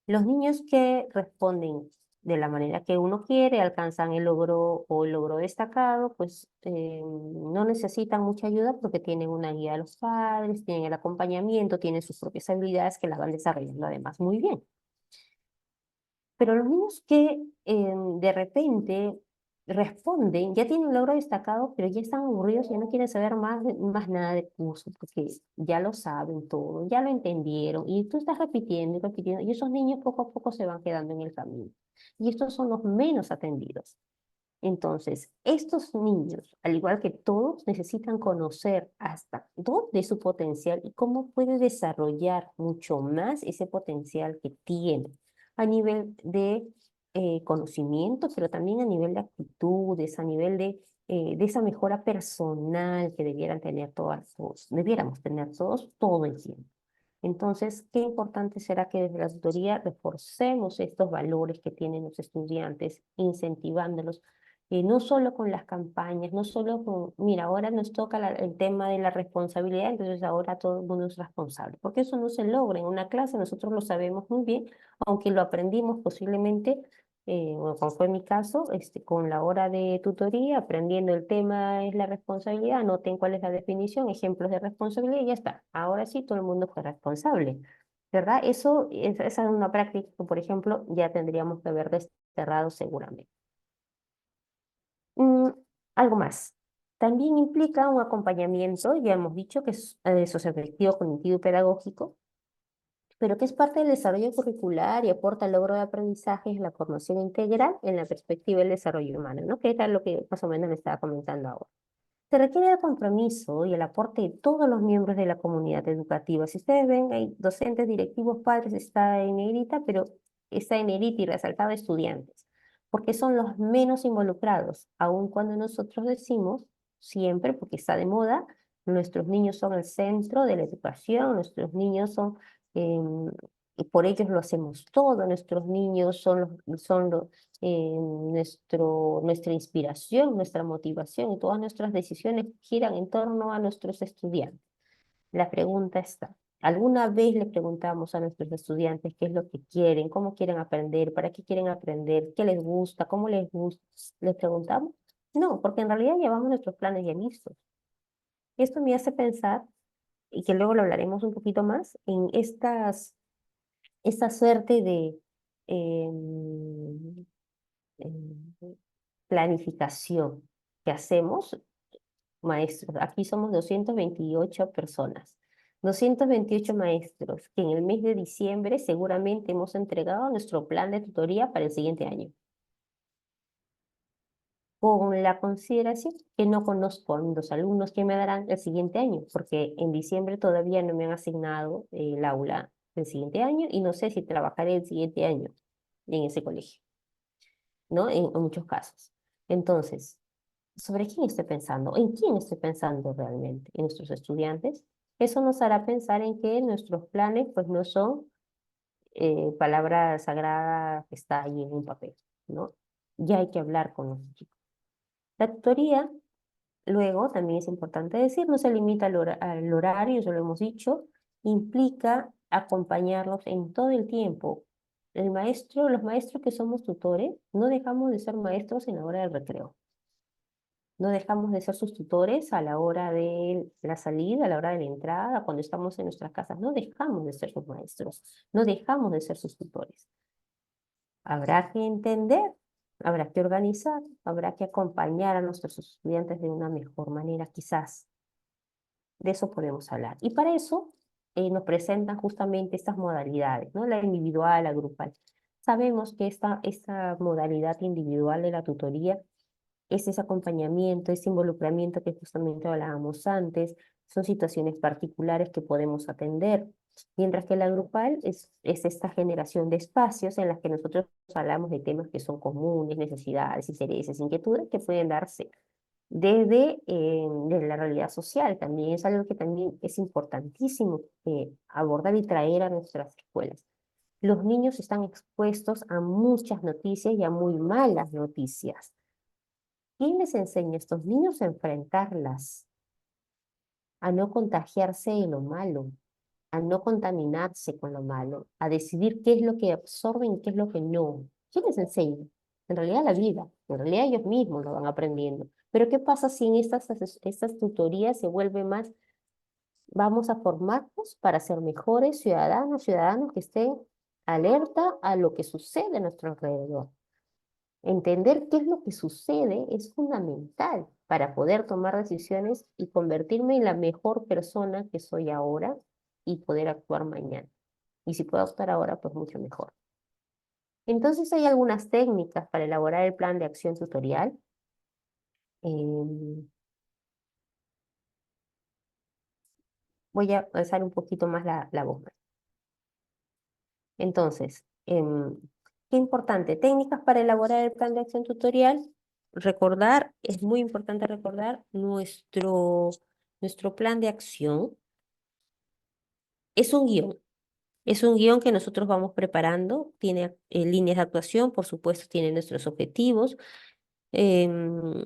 Los niños que responden de la manera que uno quiere, alcanzan el logro o el logro destacado, pues no necesitan mucha ayuda porque tienen una guía de los padres, tienen el acompañamiento, tienen sus propias habilidades que las van desarrollando además muy bien. Pero los niños que de repente responden, ya tienen un logro destacado, pero ya están aburridos, ya no quieren saber más nada de curso, porque ya lo saben todo, ya lo entendieron, y tú estás repitiendo y repitiendo, y esos niños poco a poco se van quedando en el camino. Y estos son los menos atendidos. Entonces, estos niños, al igual que todos, necesitan conocer hasta dónde es su potencial y cómo puede desarrollar mucho más ese potencial que tiene a nivel de conocimiento, pero también a nivel de actitudes, a nivel de esa mejora personal que debieran tener todos, debiéramos tener todos todo el tiempo. Entonces, qué importante será que desde la tutoría reforcemos estos valores que tienen los estudiantes, incentivándolos no solo con las campañas, no solo con, mira, ahora nos toca el tema de la responsabilidad, entonces ahora todo el mundo es responsable, porque eso no se logra en una clase, nosotros lo sabemos muy bien, aunque lo aprendimos posiblemente, bueno, como fue mi caso, con la hora de tutoría, aprendiendo el tema es la responsabilidad, noten cuál es la definición, ejemplos de responsabilidad y ya está. Ahora sí, todo el mundo fue responsable, ¿verdad? Esa es una práctica que, por ejemplo, ya tendríamos que haber desterrado seguramente. Mm, algo más. También implica un acompañamiento, ya hemos dicho que es socioafectivo, cognitivo y pedagógico, pero que es parte del desarrollo curricular y aporta al logro de aprendizaje en la formación integral en la perspectiva del desarrollo humano, ¿no? Que era lo que más o menos le estaba comentando ahora. Se requiere el compromiso y el aporte de todos los miembros de la comunidad educativa. Si ustedes ven, hay docentes, directivos, padres, está en negrita, pero está en negrita y resaltado estudiantes, porque son los menos involucrados, aun cuando nosotros decimos siempre, porque está de moda, nuestros niños son el centro de la educación, nuestros niños son, y por ellos lo hacemos todo, nuestros niños nuestra inspiración, nuestra motivación y todas nuestras decisiones giran en torno a nuestros estudiantes. La pregunta está, ¿alguna vez le preguntamos a nuestros estudiantes qué es lo que quieren, cómo quieren aprender, para qué quieren aprender, qué les gusta, cómo les gusta? ¿Les preguntamos? No, porque en realidad llevamos nuestros planes ya listos. Esto me hace pensar, y que luego lo hablaremos un poquito más, en esta suerte de em, em, planificación que hacemos, maestros. Aquí somos 228 personas, 228 maestros que en el mes de diciembre seguramente hemos entregado nuestro plan de tutoría para el siguiente año, con la consideración que no conozco a los alumnos que me darán el siguiente año, porque en diciembre todavía no me han asignado el aula del siguiente año y no sé si trabajaré el siguiente año en ese colegio, ¿no? En muchos casos. Entonces, ¿sobre quién estoy pensando? ¿En quién estoy pensando realmente? ¿En nuestros estudiantes? Eso nos hará pensar en que nuestros planes pues no son palabra sagrada que está ahí en un papel, ¿no? Ya hay que hablar con los chicos. La tutoría, luego, también es importante decir, no se limita al horario, eso lo hemos dicho, implica acompañarlos en todo el tiempo. Los maestros que somos tutores, no dejamos de ser maestros en la hora del recreo. No dejamos de ser sus tutores a la hora de la salida, a la hora de la entrada, cuando estamos en nuestras casas. No dejamos de ser sus maestros, no dejamos de ser sus tutores. Habrá que entender, habrá que organizar, habrá que acompañar a nuestros estudiantes de una mejor manera, quizás. De eso podemos hablar. Y para eso nos presentan justamente estas modalidades, ¿no? La individual, la grupal. Sabemos que esta modalidad individual de la tutoría es ese acompañamiento, ese involucramiento que justamente hablábamos antes, son situaciones particulares que podemos atender, mientras que la grupal es esta generación de espacios en las que nosotros hablamos de temas que son comunes, necesidades, intereses, inquietudes que pueden darse desde la realidad social. También es algo que también es importantísimo abordar y traer a nuestras escuelas. Los niños están expuestos a muchas noticias y a muy malas noticias. ¿Quién les enseña a estos niños a enfrentarlas, a no contagiarse de lo malo, a no contaminarse con lo malo, a decidir qué es lo que absorben y qué es lo que no? ¿Quién les enseña? En realidad la vida, en realidad ellos mismos lo van aprendiendo. Pero ¿qué pasa si en estas tutorías se vuelve más, vamos a formarnos para ser mejores ciudadanos, ciudadanos que estén alerta a lo que sucede a nuestro alrededor? Entender qué es lo que sucede es fundamental para poder tomar decisiones y convertirme en la mejor persona que soy ahora y poder actuar mañana. Y si puedo actuar ahora, pues mucho mejor. Entonces hay algunas técnicas para elaborar el plan de acción tutorial. Em, Voy a alzar un poquito más la voz. Entonces, qué importante, técnicas para elaborar el plan de acción tutorial. Recordar, es muy importante recordar nuestro plan de acción. Es un guión. Es un guión que nosotros vamos preparando, tiene líneas de actuación, por supuesto, tiene nuestros objetivos. em,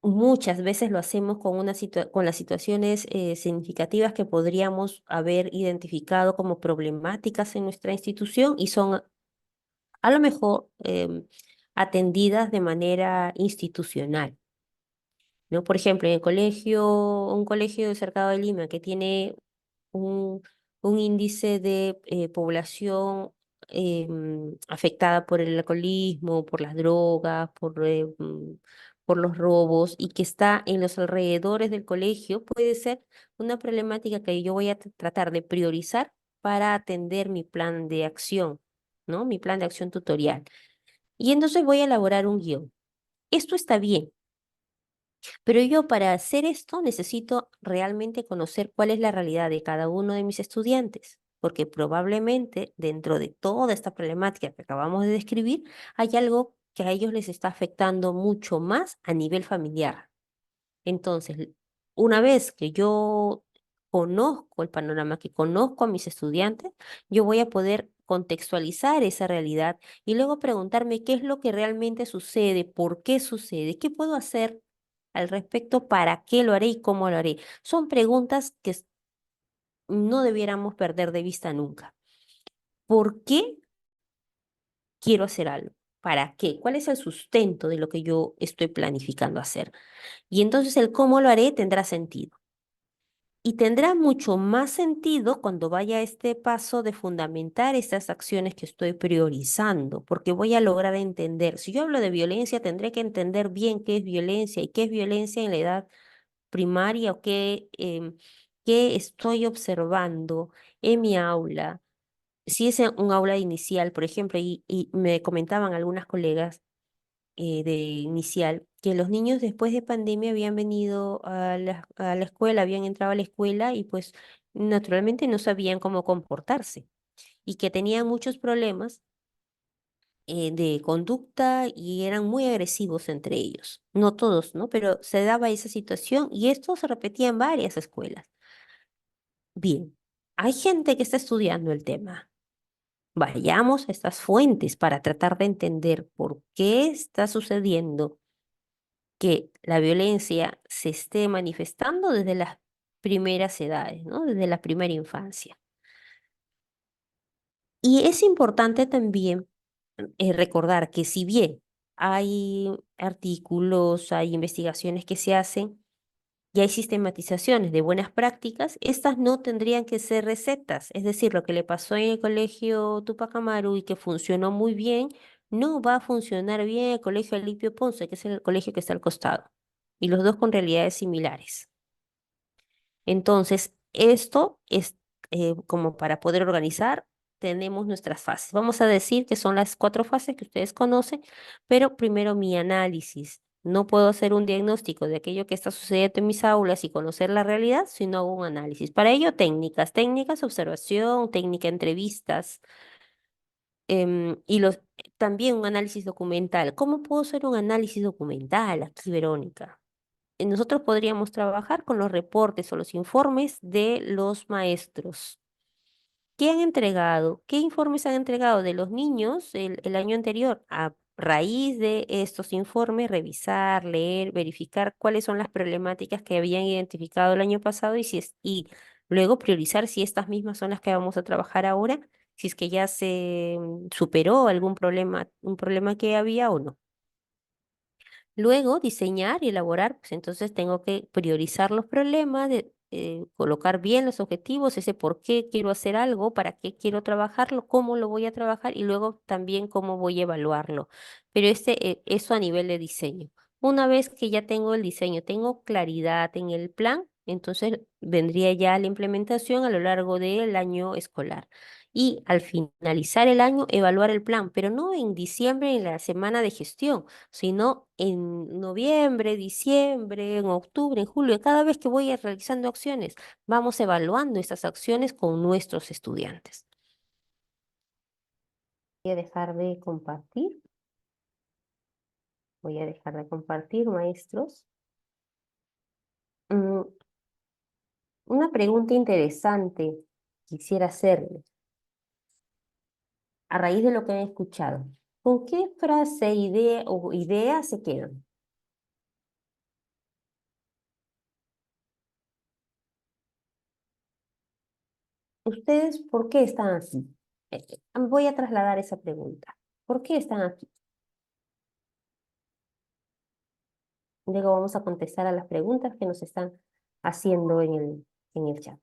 Muchas veces lo hacemos con, con las situaciones significativas que podríamos haber identificado como problemáticas en nuestra institución y son a lo mejor atendidas de manera institucional, ¿no? Por ejemplo, en el colegio, un colegio de Cercado de Lima que tiene un, un índice de población afectada por el alcoholismo, por las drogas, por los robos y que está en los alrededores del colegio, puede ser una problemática que yo voy a tratar de priorizar para atender mi plan de acción, ¿no? Mi plan de acción tutorial. Y entonces voy a elaborar un guión. Esto está bien, pero yo para hacer esto necesito realmente conocer cuál es la realidad de cada uno de mis estudiantes, porque probablemente dentro de toda esta problemática que acabamos de describir, hay algo que a ellos les está afectando mucho más a nivel familiar. Entonces, una vez que yo conozco el panorama, que conozco a mis estudiantes, yo voy a poder contextualizar esa realidad y luego preguntarme qué es lo que realmente sucede, por qué sucede, qué puedo hacer al respecto, para qué lo haré y cómo lo haré. Son preguntas que no debiéramos perder de vista nunca. ¿Por qué quiero hacer algo? ¿Para qué? ¿Cuál es el sustento de lo que yo estoy planificando hacer? Y entonces el cómo lo haré tendrá sentido. Y tendrá mucho más sentido cuando vaya a este paso de fundamentar estas acciones que estoy priorizando, porque voy a lograr entender. Si yo hablo de violencia, tendré que entender bien qué es violencia y qué es violencia en la edad primaria o qué estoy observando en mi aula. Si es en un aula inicial, por ejemplo, y me comentaban algunas colegas de inicial, que los niños después de pandemia habían venido a la escuela, habían entrado a la escuela y pues naturalmente no sabían cómo comportarse y que tenían muchos problemas de conducta y eran muy agresivos entre ellos. No todos, ¿no? Pero se daba esa situación y esto se repetía en varias escuelas. Bien, hay gente que está estudiando el tema. Vayamos a estas fuentes para tratar de entender por qué está sucediendo que la violencia se esté manifestando desde las primeras edades, ¿no? Desde la primera infancia. Y es importante también recordar que si bien hay artículos, hay investigaciones que se hacen y hay sistematizaciones de buenas prácticas, estas no tendrían que ser recetas. Es decir, lo que le pasó en el colegio Tupac Amaru y que funcionó muy bien, no va a funcionar bien en el colegio Alipio Ponce, que es el colegio que está al costado. Y los dos con realidades similares. Entonces, esto es como para poder organizar, tenemos nuestras fases. Vamos a decir que son las 4 fases que ustedes conocen, pero primero mi análisis. No puedo hacer un diagnóstico de aquello que está sucediendo en mis aulas y conocer la realidad si no hago un análisis. Para ello, técnicas, observación, técnica, entrevistas, también un análisis documental. ¿Cómo puedo hacer un análisis documental aquí, Verónica? Nosotros podríamos trabajar con los reportes o los informes de los maestros. ¿Qué han entregado? ¿Qué informes han entregado de los niños el año anterior? A raíz de estos informes, revisar, leer, verificar cuáles son las problemáticas que habían identificado el año pasado y luego priorizar si estas mismas son las que vamos a trabajar ahora, si es que ya se superó algún problema, un problema que había o no. Luego, diseñar y elaborar, pues entonces tengo que priorizar los problemas, colocar bien los objetivos, ese por qué quiero hacer algo, para qué quiero trabajarlo, cómo lo voy a trabajar y luego también cómo voy a evaluarlo. Pero eso a nivel de diseño. Una vez que ya tengo el diseño, tengo claridad en el plan, entonces vendría ya la implementación a lo largo del año escolar. Y al finalizar el año, evaluar el plan, pero no en diciembre, en la semana de gestión, sino en noviembre, diciembre, en octubre, en julio. Cada vez que voy realizando acciones, vamos evaluando estas acciones con nuestros estudiantes. Voy a dejar de compartir. Voy a dejar de compartir, maestros. Mm, una pregunta interesante quisiera hacerle a raíz de lo que he escuchado. ¿Con qué frase, idea o idea se quedan? ¿Ustedes por qué están aquí? Voy a trasladar esa pregunta. ¿Por qué están aquí? Luego vamos a contestar a las preguntas que nos están haciendo en el chat.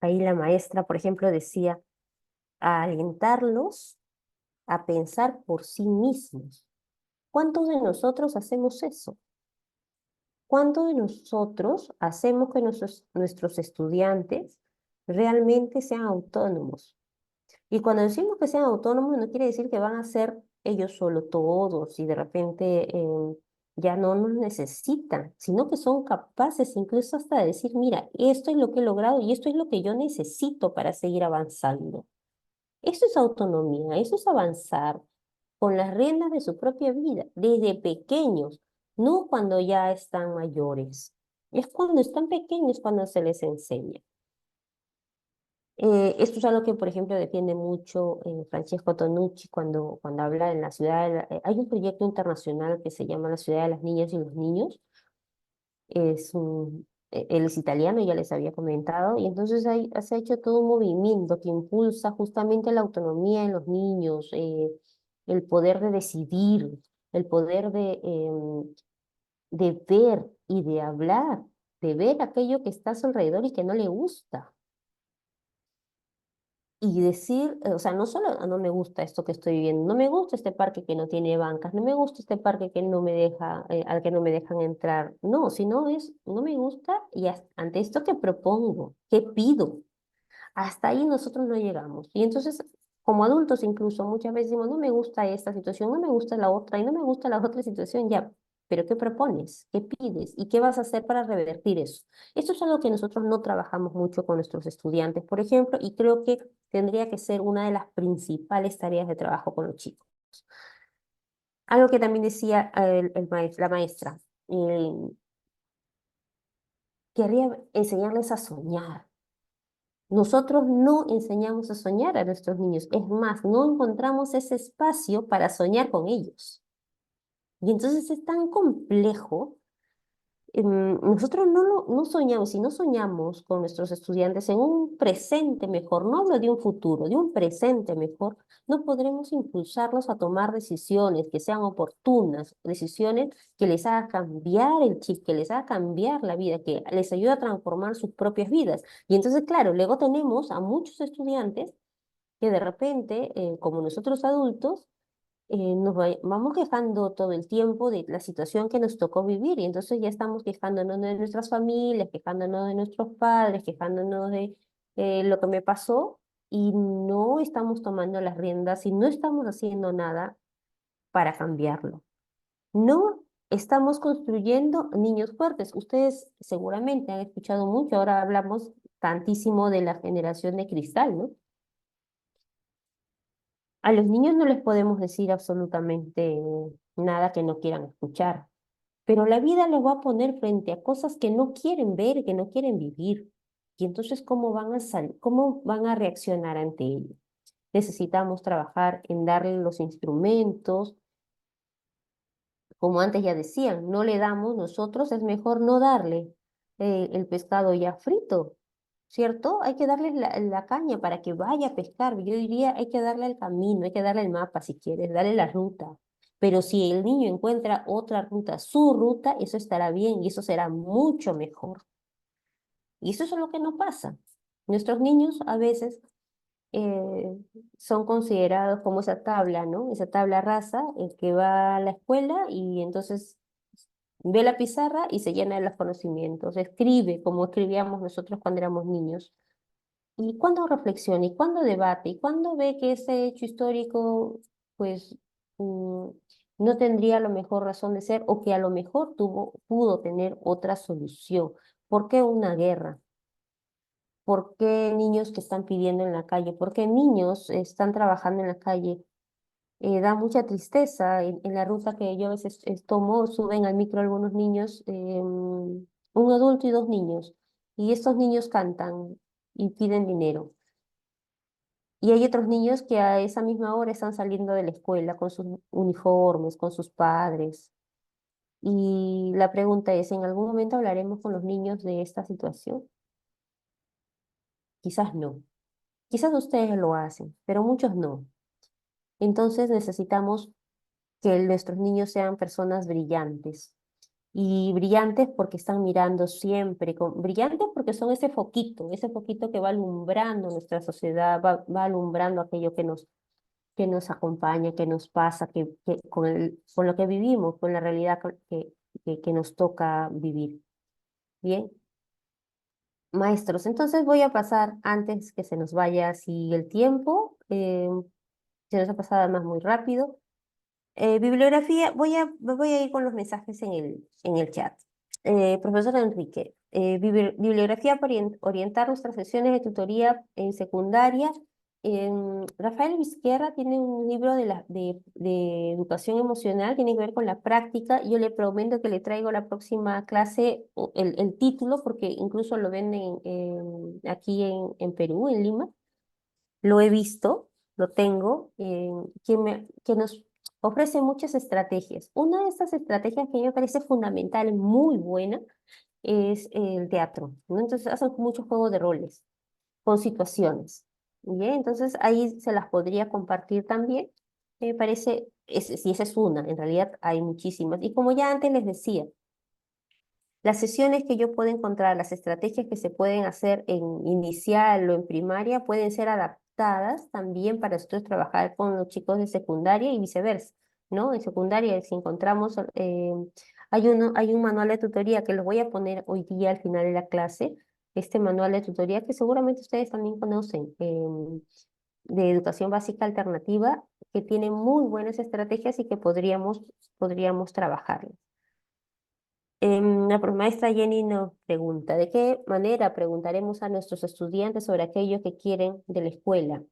Ahí la maestra, por ejemplo, decía, a alentarlos a pensar por sí mismos. ¿Cuántos de nosotros hacemos eso? ¿Cuántos de nosotros hacemos que nuestros estudiantes realmente sean autónomos? Y cuando decimos que sean autónomos, no quiere decir que van a ser ellos solo todos y de repente ya no nos necesitan, sino que son capaces incluso hasta de decir, mira, esto es lo que he logrado y esto es lo que yo necesito para seguir avanzando. Eso es autonomía, eso es avanzar con las riendas de su propia vida, desde pequeños, no cuando ya están mayores. Es cuando están pequeños cuando se les enseña. Esto es algo que, por ejemplo, defiende mucho Francesco Tonucci cuando habla en la ciudad. Hay un proyecto internacional que se llama la Ciudad de las Niñas y los Niños. Él es italiano, ya les había comentado, y entonces se ha hecho todo un movimiento que impulsa justamente la autonomía en los niños, el poder de decidir, el poder de ver y de hablar, de ver aquello que está a su alrededor y que no le gusta. Y decir, o sea, no solo "Ah, no me gusta esto que estoy viviendo, no me gusta este parque que no tiene bancas, no me gusta este parque que no me deja, al que no me dejan entrar. No, sino es, no me gusta y ante esto que propongo, ¿qué pido? Hasta ahí nosotros no llegamos. Y entonces, como adultos incluso, muchas veces decimos, no me gusta esta situación, no me gusta la otra y no me gusta la otra situación, ya. Pero ¿qué propones? ¿Qué pides? ¿Y qué vas a hacer para revertir eso? Esto es algo que nosotros no trabajamos mucho con nuestros estudiantes, por ejemplo, y creo que tendría que ser una de las principales tareas de trabajo con los chicos. Algo que también decía la maestra, eh, querría enseñarles a soñar. Nosotros no enseñamos a soñar a nuestros niños. Es más, no encontramos ese espacio para soñar con ellos. Y entonces es tan complejo. Nosotros no soñamos, si no soñamos con nuestros estudiantes en un presente mejor, no hablo de un futuro, de un presente mejor, no podremos impulsarlos a tomar decisiones que sean oportunas, decisiones que les hagan cambiar el chip, que les haga cambiar la vida, que les ayude a transformar sus propias vidas. Y entonces, claro, luego tenemos a muchos estudiantes que de repente, como nosotros adultos, vamos quejando todo el tiempo de la situación que nos tocó vivir y entonces ya estamos quejándonos de nuestras familias, quejándonos de nuestros padres, quejándonos de lo que me pasó y no estamos tomando las riendas y no estamos haciendo nada para cambiarlo. No estamos construyendo niños fuertes. Ustedes seguramente han escuchado mucho, ahora hablamos tantísimo de la generación de cristal, ¿no? A los niños no les podemos decir absolutamente nada que no quieran escuchar, pero la vida los va a poner frente a cosas que no quieren ver, que no quieren vivir. Y entonces, ¿cómo van a reaccionar ante ello? Necesitamos trabajar en darle los instrumentos, como antes ya decían, no le damos nosotros, es mejor no darle el pescado ya frito, ¿cierto? Hay que darle la caña para que vaya a pescar. Yo diría, hay que darle el camino, hay que darle el mapa si quieres, darle la ruta. Pero si el niño encuentra otra ruta, su ruta, eso estará bien y eso será mucho mejor. Y eso es lo que no pasa. Nuestros niños a veces eh, son considerados como esa tabla, ¿no? Esa tabla rasa, el que va a la escuela y entonces ve la pizarra y se llena de los conocimientos, escribe como escribíamos nosotros cuando éramos niños. Y cuando reflexiona, y cuando debate, y cuando ve que ese hecho histórico, pues, no tendría a lo mejor razón de ser, o que a lo mejor pudo tener otra solución. ¿Por qué una guerra? ¿Por qué niños que están pidiendo en la calle? ¿Por qué niños están trabajando en la calle? Da mucha tristeza. En la ruta que yo a veces tomo, suben al micro algunos niños, un adulto y dos niños, y estos niños cantan y piden dinero. Y hay otros niños que a esa misma hora están saliendo de la escuela con sus uniformes, con sus padres. Y la pregunta es, ¿en algún momento hablaremos con los niños de esta situación? Quizás no. Quizás ustedes lo hacen, pero muchos no. Entonces necesitamos que nuestros niños sean personas brillantes. Y brillantes porque están mirando siempre, brillantes porque son ese foquito que va alumbrando nuestra sociedad, va alumbrando aquello que nos acompaña, que nos pasa, con lo que vivimos, con la realidad que nos toca vivir. Bien, maestros, entonces voy a pasar antes que se nos vaya así el tiempo, se nos ha pasado además muy rápido. Bibliografía, voy a ir con los mensajes en el chat. Profesor Enrique, bibliografía para orientar nuestras sesiones de tutoría en secundaria. Rafael Vizquerra tiene un libro de educación emocional, tiene que ver con la práctica. Yo le prometo que le traigo la próxima clase el título, porque incluso lo venden aquí en Perú, en Lima. Lo he visto, lo tengo, que nos ofrece muchas estrategias. Una de estas estrategias que a mí me parece fundamental, muy buena, es el teatro, ¿no? Entonces hacen muchos juegos de roles con situaciones. Bien, entonces ahí se las podría compartir también. Me parece, si esa es una, en realidad hay muchísimas. Y como ya antes les decía, las sesiones que yo puedo encontrar, las estrategias que se pueden hacer en inicial o en primaria pueden ser adaptadas también para nosotros trabajar con los chicos de secundaria y viceversa, ¿no? En secundaria, si encontramos, hay un manual de tutoría que lo voy a poner hoy día al final de la clase, este manual de tutoría que seguramente ustedes también conocen, de educación básica alternativa, que tiene muy buenas estrategias y que podríamos trabajar. La maestra Jenny nos pregunta, ¿de qué manera preguntaremos a nuestros estudiantes sobre aquello que quieren de la escuela?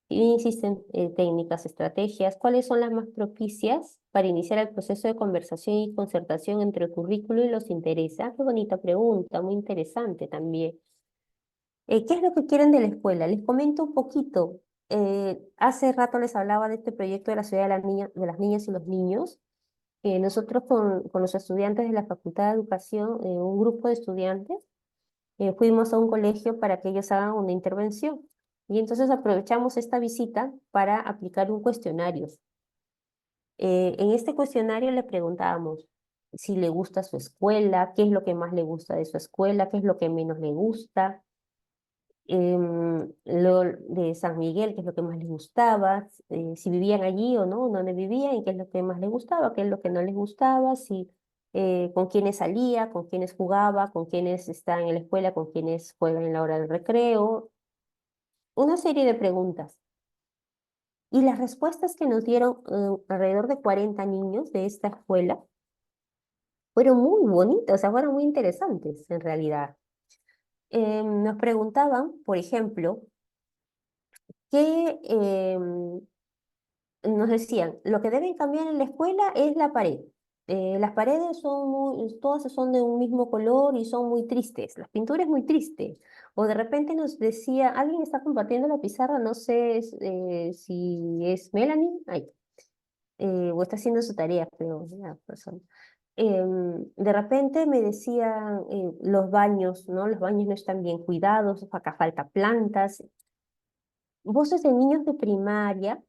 Y existen técnicas, estrategias, ¿cuáles son las más propicias para iniciar el proceso de conversación y concertación entre el currículo y los intereses? Ah, qué bonita pregunta, muy interesante también. ¿Qué es lo que quieren de la escuela? Les comento un poquito. Hace rato les hablaba de este proyecto de la ciudad de las niñas y los niños. Nosotros con los estudiantes de la Facultad de Educación, un grupo de estudiantes, fuimos a un colegio para que ellos hagan una intervención. Y entonces aprovechamos esta visita para aplicar un cuestionario. En este cuestionario le preguntábamos si le gusta su escuela, qué es lo que más le gusta de su escuela, qué es lo que menos le gusta, lo de San Miguel, qué es lo que más les gustaba, si vivían allí o no, dónde vivían y qué es lo que más les gustaba, qué es lo que no les gustaba, con quiénes salía, con quiénes jugaba, con quiénes están en la escuela, con quiénes juegan en la hora del recreo, una serie de preguntas. Y las respuestas que nos dieron alrededor de 40 niños de esta escuela fueron muy bonitas, o sea, fueron muy interesantes en realidad. Nos preguntaban, por ejemplo, que nos decían, lo que deben cambiar en la escuela es la pared. Las paredes son todas son de un mismo color y son muy tristes. La pintura es muy triste. O de repente nos decía, alguien está compartiendo la pizarra, no sé si es Melanie, ay, o está haciendo su tarea, pero la persona. De repente me decían los baños, ¿no? Los baños no están bien cuidados, acá falta plantas. Voces de niños de primaria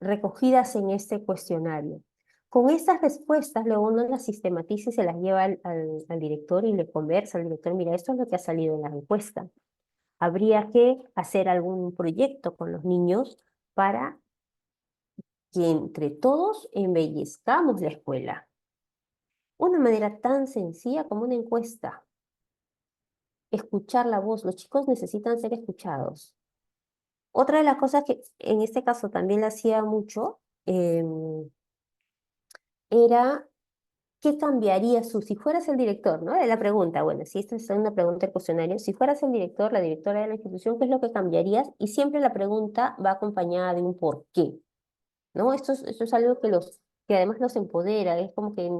recogidas en este cuestionario. Con estas respuestas, luego uno las sistematiza y se las lleva al director y le conversa al director, mira, esto es lo que ha salido en la encuesta. Habría que hacer algún proyecto con los niños para que entre todos embellezcamos la escuela. Una manera tan sencilla como una encuesta. Escuchar la voz. Los chicos necesitan ser escuchados. Otra de las cosas que en este caso también la hacía mucho era ¿qué cambiaría si fueras el director, ¿no? Es la pregunta, bueno, si esta es una pregunta del cuestionario, si fueras el director, la directora de la institución, ¿qué es lo que cambiarías? Y siempre la pregunta va acompañada de un por qué, ¿no? Esto es algo que además los empodera, es como que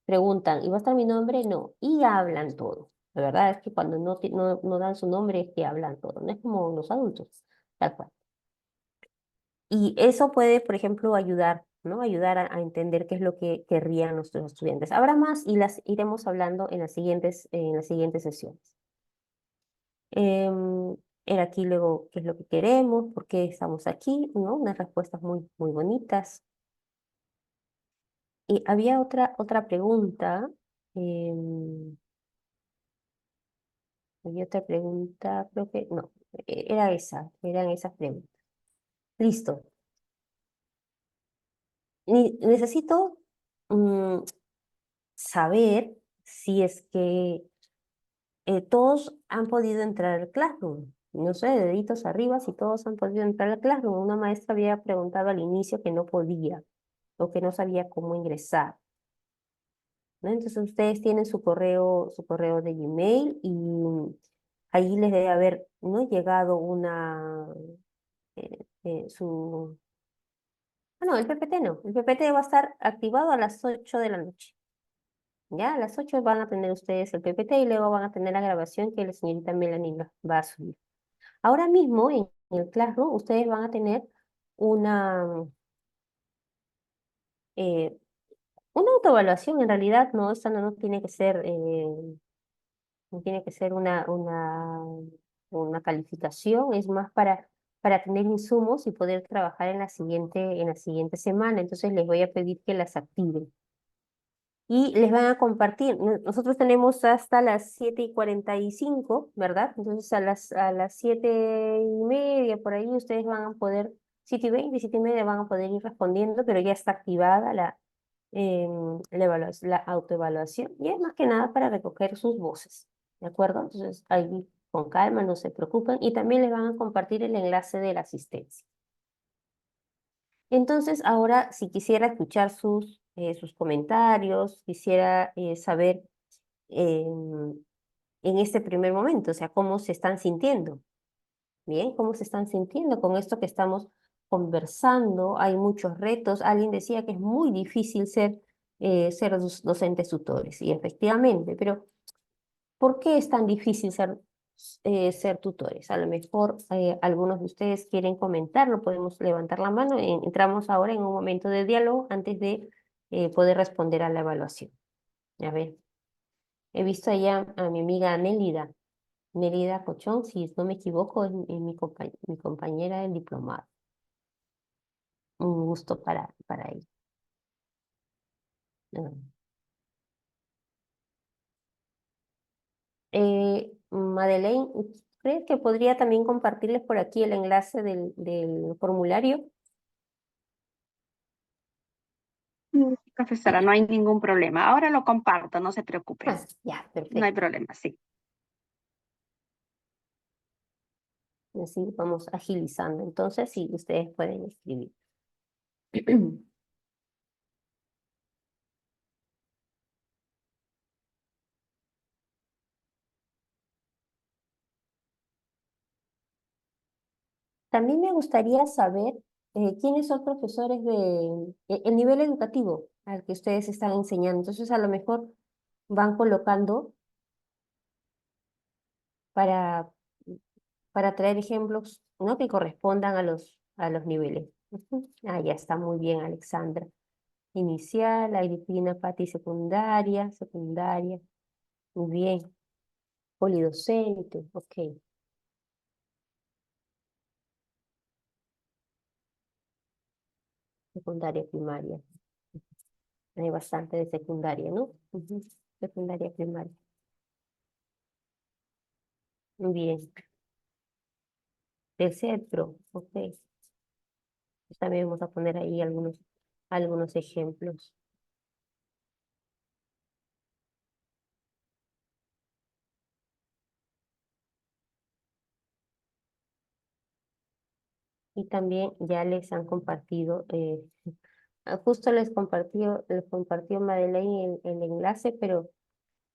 preguntan, ¿y va a estar mi nombre? No, y hablan todo. La verdad es que cuando no dan su nombre es que hablan todo, no es como los adultos, tal cual. Y eso puede, por ejemplo, ayudar, ¿no? Ayudar a entender qué es lo que querrían nuestros estudiantes. Habrá más y las iremos hablando en las siguientes sesiones. Em, Era aquí luego qué es lo que queremos, por qué estamos aquí, ¿no? Unas respuestas muy, muy bonitas. Y había otra pregunta. em, Había otra pregunta, creo que no, eran esas preguntas. Listo. Necesito mm, saber si es que todos han podido entrar al Classroom. No sé, deditos arriba si todos han podido entrar al Classroom. Una maestra había preguntado al inicio que no podía o que no sabía cómo ingresar, ¿no? Entonces ustedes tienen su correo de Gmail y ahí les debe haber, ¿no? Llegado su... Ah, no, el PPT no. El PPT va a estar activado a las 8 de la noche. Ya, a las 8 van a tener ustedes el PPT y luego van a tener la grabación que la señorita Melanie va a subir. Ahora mismo en el Classroom ustedes van a tener una, eh, una autoevaluación en realidad, no, esta no tiene que ser, no tiene que ser una calificación, es más para tener insumos y poder trabajar en la siguiente semana. Entonces les voy a pedir que las activen. Y les van a compartir. Nosotros tenemos hasta las 7:45, ¿verdad? Entonces a las 7:30, por ahí, ustedes van a poder, 7:20, 7:30 van a poder ir respondiendo, pero ya está activada la autoevaluación. Y es más que nada para recoger sus voces, ¿de acuerdo? Entonces ahí con calma, no se preocupen. Y también les van a compartir el enlace de la asistencia. Entonces, ahora, si quisiera escuchar sus comentarios, quisiera saber en este primer momento, o sea, cómo se están sintiendo, ¿bien? ¿Cómo se están sintiendo con esto que estamos conversando? Hay muchos retos. Alguien decía que es muy difícil ser docentes tutores, y efectivamente, pero ¿por qué es tan difícil ser tutores? A lo mejor algunos de ustedes quieren comentarlo, podemos levantar la mano. Entramos ahora en un momento de diálogo antes de poder responder a la evaluación. A ver, he visto allá a mi amiga Nélida Cochón, si no me equivoco, es mi compañera del diplomado. Un gusto para ella. Ah. Madeleine, ¿crees que podría también compartirles por aquí el enlace del formulario? Profesora, no hay ningún problema. Ahora lo comparto, no se preocupe. Ah, ya, No hay perfecto. problema, sí. Así vamos agilizando. Entonces, sí, ustedes pueden escribir. También me gustaría saber quiénes son profesores el nivel educativo. al que ustedes están enseñando. Entonces, a lo mejor van colocando para, para traer ejemplos, ¿no? Que correspondan a los niveles. Ujú. Ah, ya está muy bien, Alexandra. Inicial, Agripina Patti secundaria, secundaria. Muy bien. Polidocente, ok. Secundaria, primaria. Hay bastante de secundaria, ¿no? Ujú. Secundaria, primaria. Muy bien. Tercer pro, ok. Pues también vamos a poner ahí algunos ejemplos. Y también ya les han compartido, justo les compartió Madeleine el enlace, pero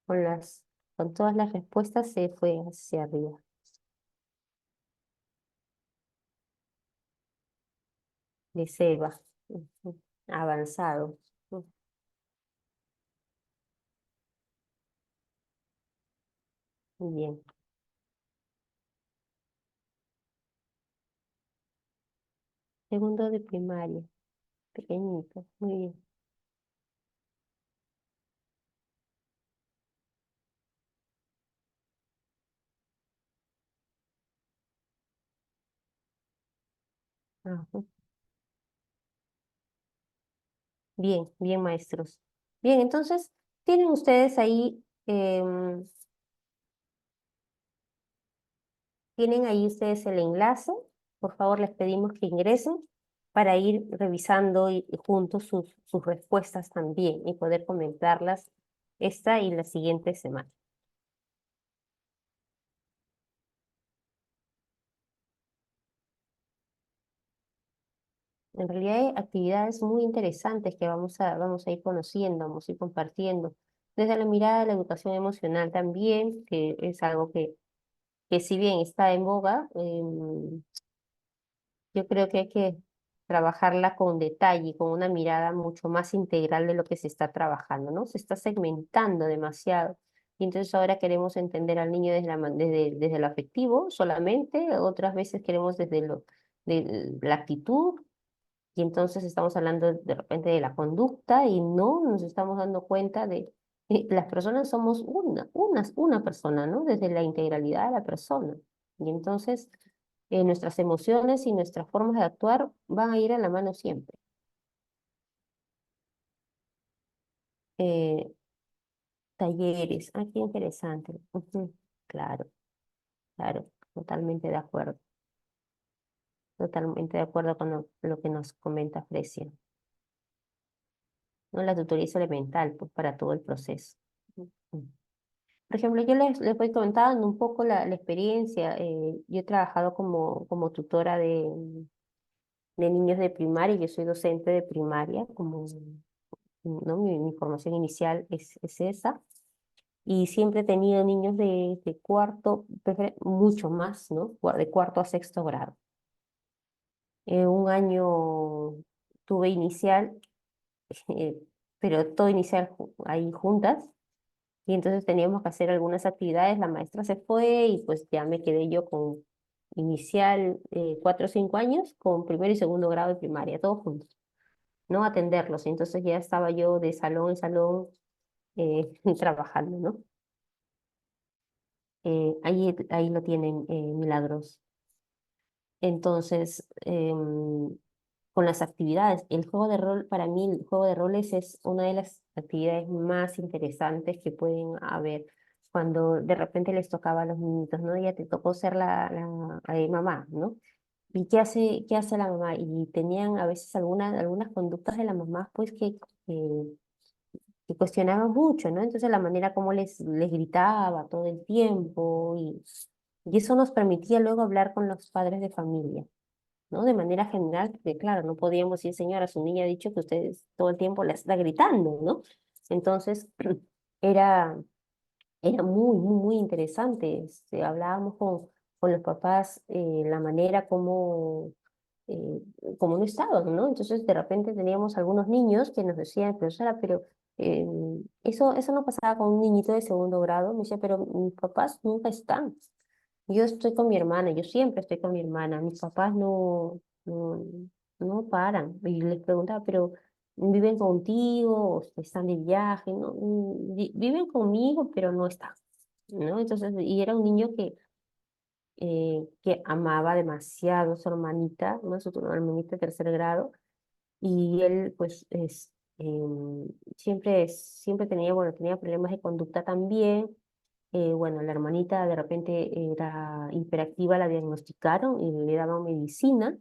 con con todas las respuestas se fue hacia arriba. De Seba. Ujú. Avanzado. Ujú. Muy bien. Segundo de primaria. Pequeñito. Muy bien. Ajá. Bien, bien, maestros. Bien, entonces, tienen ustedes ahí, tienen ahí ustedes el enlace. Por favor, les pedimos que ingresen para ir revisando y juntos sus respuestas también y poder comentarlas esta y la siguiente semana. En realidad hay actividades muy interesantes que vamos a ir conociendo, vamos a ir compartiendo. Desde la mirada de la educación emocional también, que es algo que si bien está en boga, yo creo que hay que trabajarla con detalle, con una mirada mucho más integral de lo que se está trabajando, ¿no? Se está segmentando demasiado. Y entonces ahora queremos entender al niño desde lo afectivo solamente, otras veces queremos de la actitud, y entonces estamos hablando de repente de la conducta y no nos estamos dando cuenta de que las personas somos una persona, ¿no? Desde la integralidad de la persona. Y entonces nuestras emociones y nuestras formas de actuar van a ir a la mano siempre. Eh, Talleres, ah, qué interesante. Ujú. Claro, claro, totalmente de acuerdo con lo que nos comenta Frecia. ¿No? La tutoría es elemental, pues, para todo el proceso. Ujú. Por ejemplo, yo les voy comentando un poco la experiencia. Yo he trabajado como tutora de niños de primaria, yo soy docente de primaria, ¿no? Mi formación inicial es esa. Y siempre he tenido niños de cuarto, mucho más, ¿no? De cuarto a sexto grado. Un año tuve inicial, eh, pero todo inicial ahí juntas. Y entonces teníamos que hacer algunas actividades, la maestra se fue y pues ya me quedé yo con inicial 4 o 5 años, con primero y segundo grado de primaria, todos juntos, ¿no? Atenderlos. Entonces ya estaba yo de salón en salón trabajando, ¿no? Ahí lo tienen, Milagros. Entonces, con las actividades, el juego de rol, para mí, el juego de roles es una de las actividades más interesantes que pueden haber cuando de repente les tocaba a los niñitos, ¿no? Ya te tocó ser la mamá, ¿no? ¿Y qué hace la mamá? Y tenían a veces algunas conductas de la mamá, pues que cuestionaban mucho, ¿no? Entonces la manera como les gritaba todo el tiempo y eso nos permitía luego hablar con los padres de familia, ¿no? De manera general, porque claro, no podíamos decir, señora, su niña ha dicho que ustedes todo el tiempo la está gritando, ¿no? Entonces, era, era muy interesante. Hablábamos con los papás, la manera como como no estaban, ¿no? Entonces de repente teníamos algunos niños que nos decían, profesora, pero eh, eso no pasaba con un niñito de segundo grado. Me decía, pero mis papás nunca están. Yo estoy con mi hermana, yo siempre estoy con mi hermana. Mis papás no paran. Y les preguntaba, pero ¿viven contigo? ¿O están de viaje? No, viven conmigo, pero no están, ¿no? Entonces, y era un niño que amaba demasiado a su hermanita, ¿no? Su hermanita de tercer grado, y él, pues, siempre tenía, bueno, tenía problemas de conducta también. Bueno, la hermanita de repente era hiperactiva, la diagnosticaron y le daban medicina,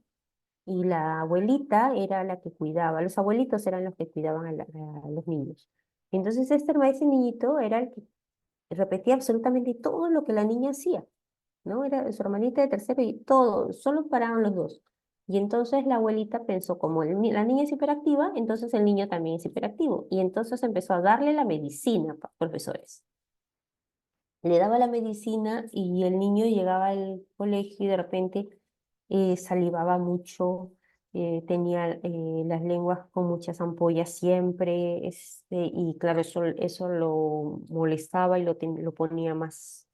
y la abuelita era la que cuidaba, los abuelitos eran los que cuidaban a los niños. Entonces, ese niñito era el que repetía absolutamente todo lo que la niña hacía, ¿no? Era su hermanita de tercero y todo, solo paraban los dos. Y entonces la abuelita pensó, como la niña es hiperactiva, entonces el niño también es hiperactivo. Y entonces empezó a darle la medicina, profesores. Le daba la medicina y el niño llegaba al colegio y de repente salivaba mucho, tenía las lenguas con muchas ampollas siempre, y claro, eso lo molestaba y lo ponía más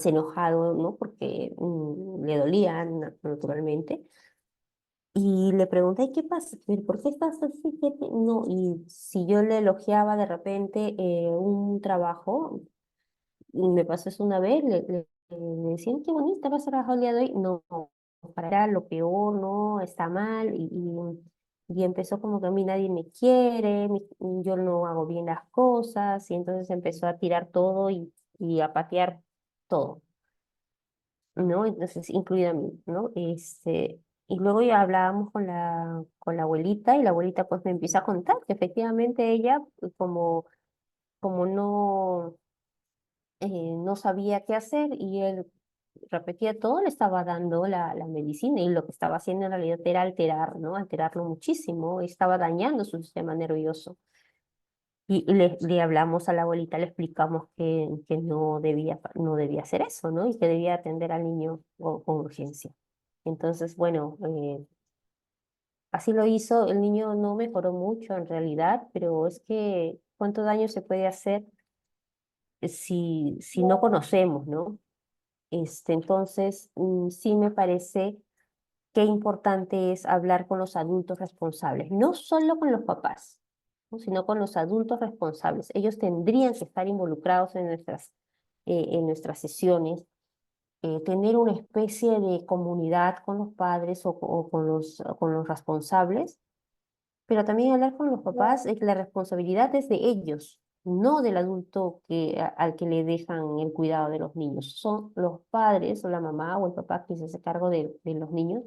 enojado, ¿no? Porque le dolía naturalmente. Y le pregunté, ¿qué pasa? ¿Pero ¿por qué estás así? No, y si yo le elogiaba de repente un trabajo, y me pasó eso una vez, le decían, qué bonita vas a trabajar el día de hoy. No, para allá lo peor, no, está mal. Y empezó como que a mí nadie me quiere, yo no hago bien las cosas, y entonces empezó a tirar todo y a patear todo, ¿no? Entonces, incluida a mí, ¿no? Y luego ya hablábamos con la abuelita, y la abuelita pues me empieza a contar que efectivamente ella, como no sabía qué hacer y él repetía todo, le estaba dando la medicina, y lo que estaba haciendo en realidad era alterar, ¿no? Alterarlo muchísimo, estaba dañando su sistema nervioso. Y le hablamos a la abuelita, le explicamos que no debía hacer eso, ¿no? Y que debía atender al niño con urgencia. Entonces, bueno, así lo hizo. El niño no mejoró mucho en realidad, pero es que cuánto daño se puede hacer si no conocemos, ¿no? Entonces, sí me parece qué importante es hablar con los adultos responsables, no solo con los papás, ¿no? Sino con los adultos responsables. Ellos tendrían que estar involucrados en nuestras sesiones, tener una especie de comunidad con los padres o con los responsables, pero también hablar con los papás, la responsabilidad es de ellos, no del adulto al que le dejan el cuidado de los niños. Son los padres o la mamá o el papá que se hace cargo de los niños,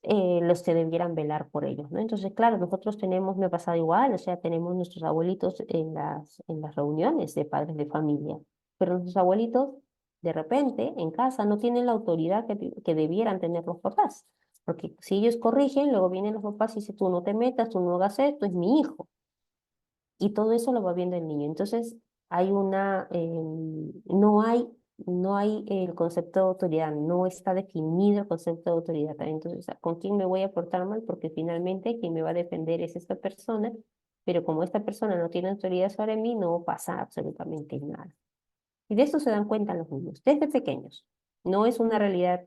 los que debieran velar por ellos, ¿no? Entonces, claro, nosotros me ha pasado igual, o sea, tenemos nuestros abuelitos en las reuniones de padres de familia, pero nuestros abuelitos, de repente, en casa no tienen la autoridad que debieran tener los papás. Porque si ellos corrigen, luego vienen los papás y dicen, tú no te metas, tú no hagas esto, es mi hijo. Y todo eso lo va viendo el niño. Entonces, no hay el concepto de autoridad, no está definido el concepto de autoridad. Entonces, ¿con quién me voy a portar mal? Porque finalmente quien me va a defender es esta persona, pero como esta persona no tiene autoridad sobre mí, no pasa absolutamente nada. Y de eso se dan cuenta los niños, desde pequeños. No es una realidad,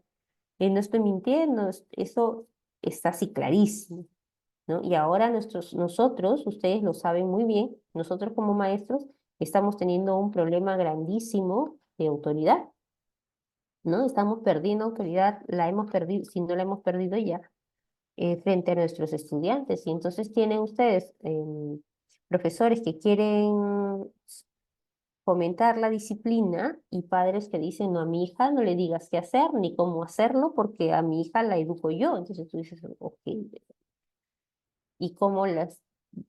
no estoy mintiendo, eso está así clarísimo, ¿no? Y ahora nosotros, ustedes lo saben muy bien, nosotros como maestros estamos teniendo un problema grandísimo de autoridad, ¿no? Estamos perdiendo autoridad, la hemos perdido, si no la hemos perdido ya, frente a nuestros estudiantes. Y entonces tienen ustedes profesores que quieren fomentar la disciplina, y padres que dicen, no, a mi hija no le digas qué hacer ni cómo hacerlo porque a mi hija la educo yo. Entonces tú dices, ok, ¿y cómo la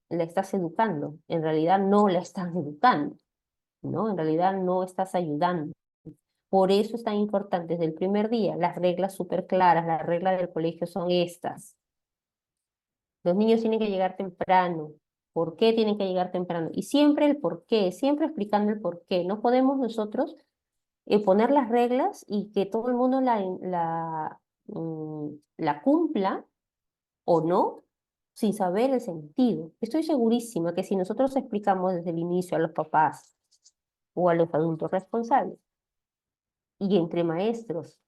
estás educando? En realidad no la estás educando, ¿no? En realidad no estás ayudando. Por eso es tan importante desde el primer día, las reglas súper claras, las reglas del colegio son estas. Los niños tienen que llegar temprano. ¿Por qué tienen que llegar temprano? Y siempre el por qué, siempre explicando el por qué. No podemos nosotros poner las reglas y que todo el mundo la cumpla o no, sin saber el sentido. Estoy segurísima que si nosotros explicamos desde el inicio a los papás o a los adultos responsables y entre maestros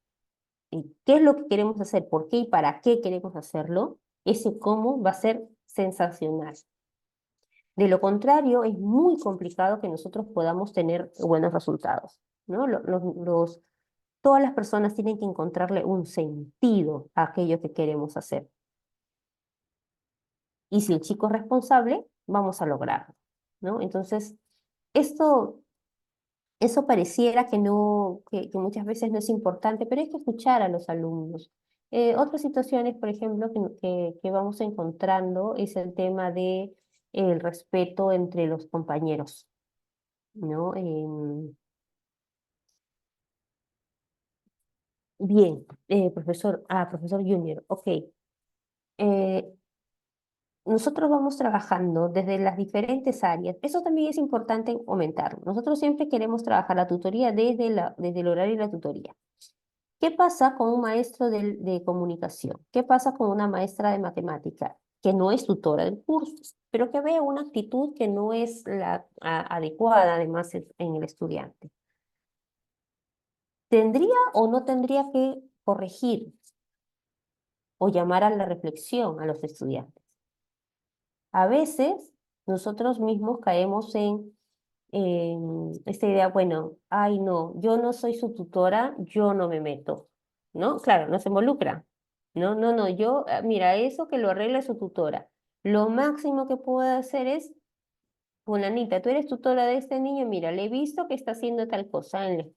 qué es lo que queremos hacer, por qué y para qué queremos hacerlo, ese cómo va a ser sensacional. De lo contrario, es muy complicado que nosotros podamos tener buenos resultados, ¿no? Todas las personas tienen que encontrarle un sentido a aquello que queremos hacer. Y si el chico es responsable, vamos a lograrlo, ¿no? Entonces, esto, eso pareciera que no, que muchas veces no es importante, pero hay que escuchar a los alumnos. Otras situaciones, por ejemplo, que vamos encontrando es el tema de el respeto entre los compañeros, ¿no? Bien, profesor Junior, ok. Eh, Nosotros vamos trabajando desde las diferentes áreas. Eso también es importante aumentarlo. Nosotros siempre queremos trabajar la tutoría desde el horario y la tutoría. ¿Qué pasa con un maestro de comunicación? ¿Qué pasa con una maestra de matemática que no es tutora del curso, pero que ve una actitud que no es la adecuada además en el estudiante? ¿Tendría o no tendría que corregir o llamar a la reflexión a los estudiantes? A veces nosotros mismos caemos en esta idea, bueno, ay no, yo no soy su tutora, yo no me meto, ¿no? Claro, no se involucra. No, no, no, yo, mira, eso que lo arregle su tutora. Lo máximo que puedo hacer es, fulanita, tú eres tutora de este niño, mira, le he visto que está haciendo tal cosa en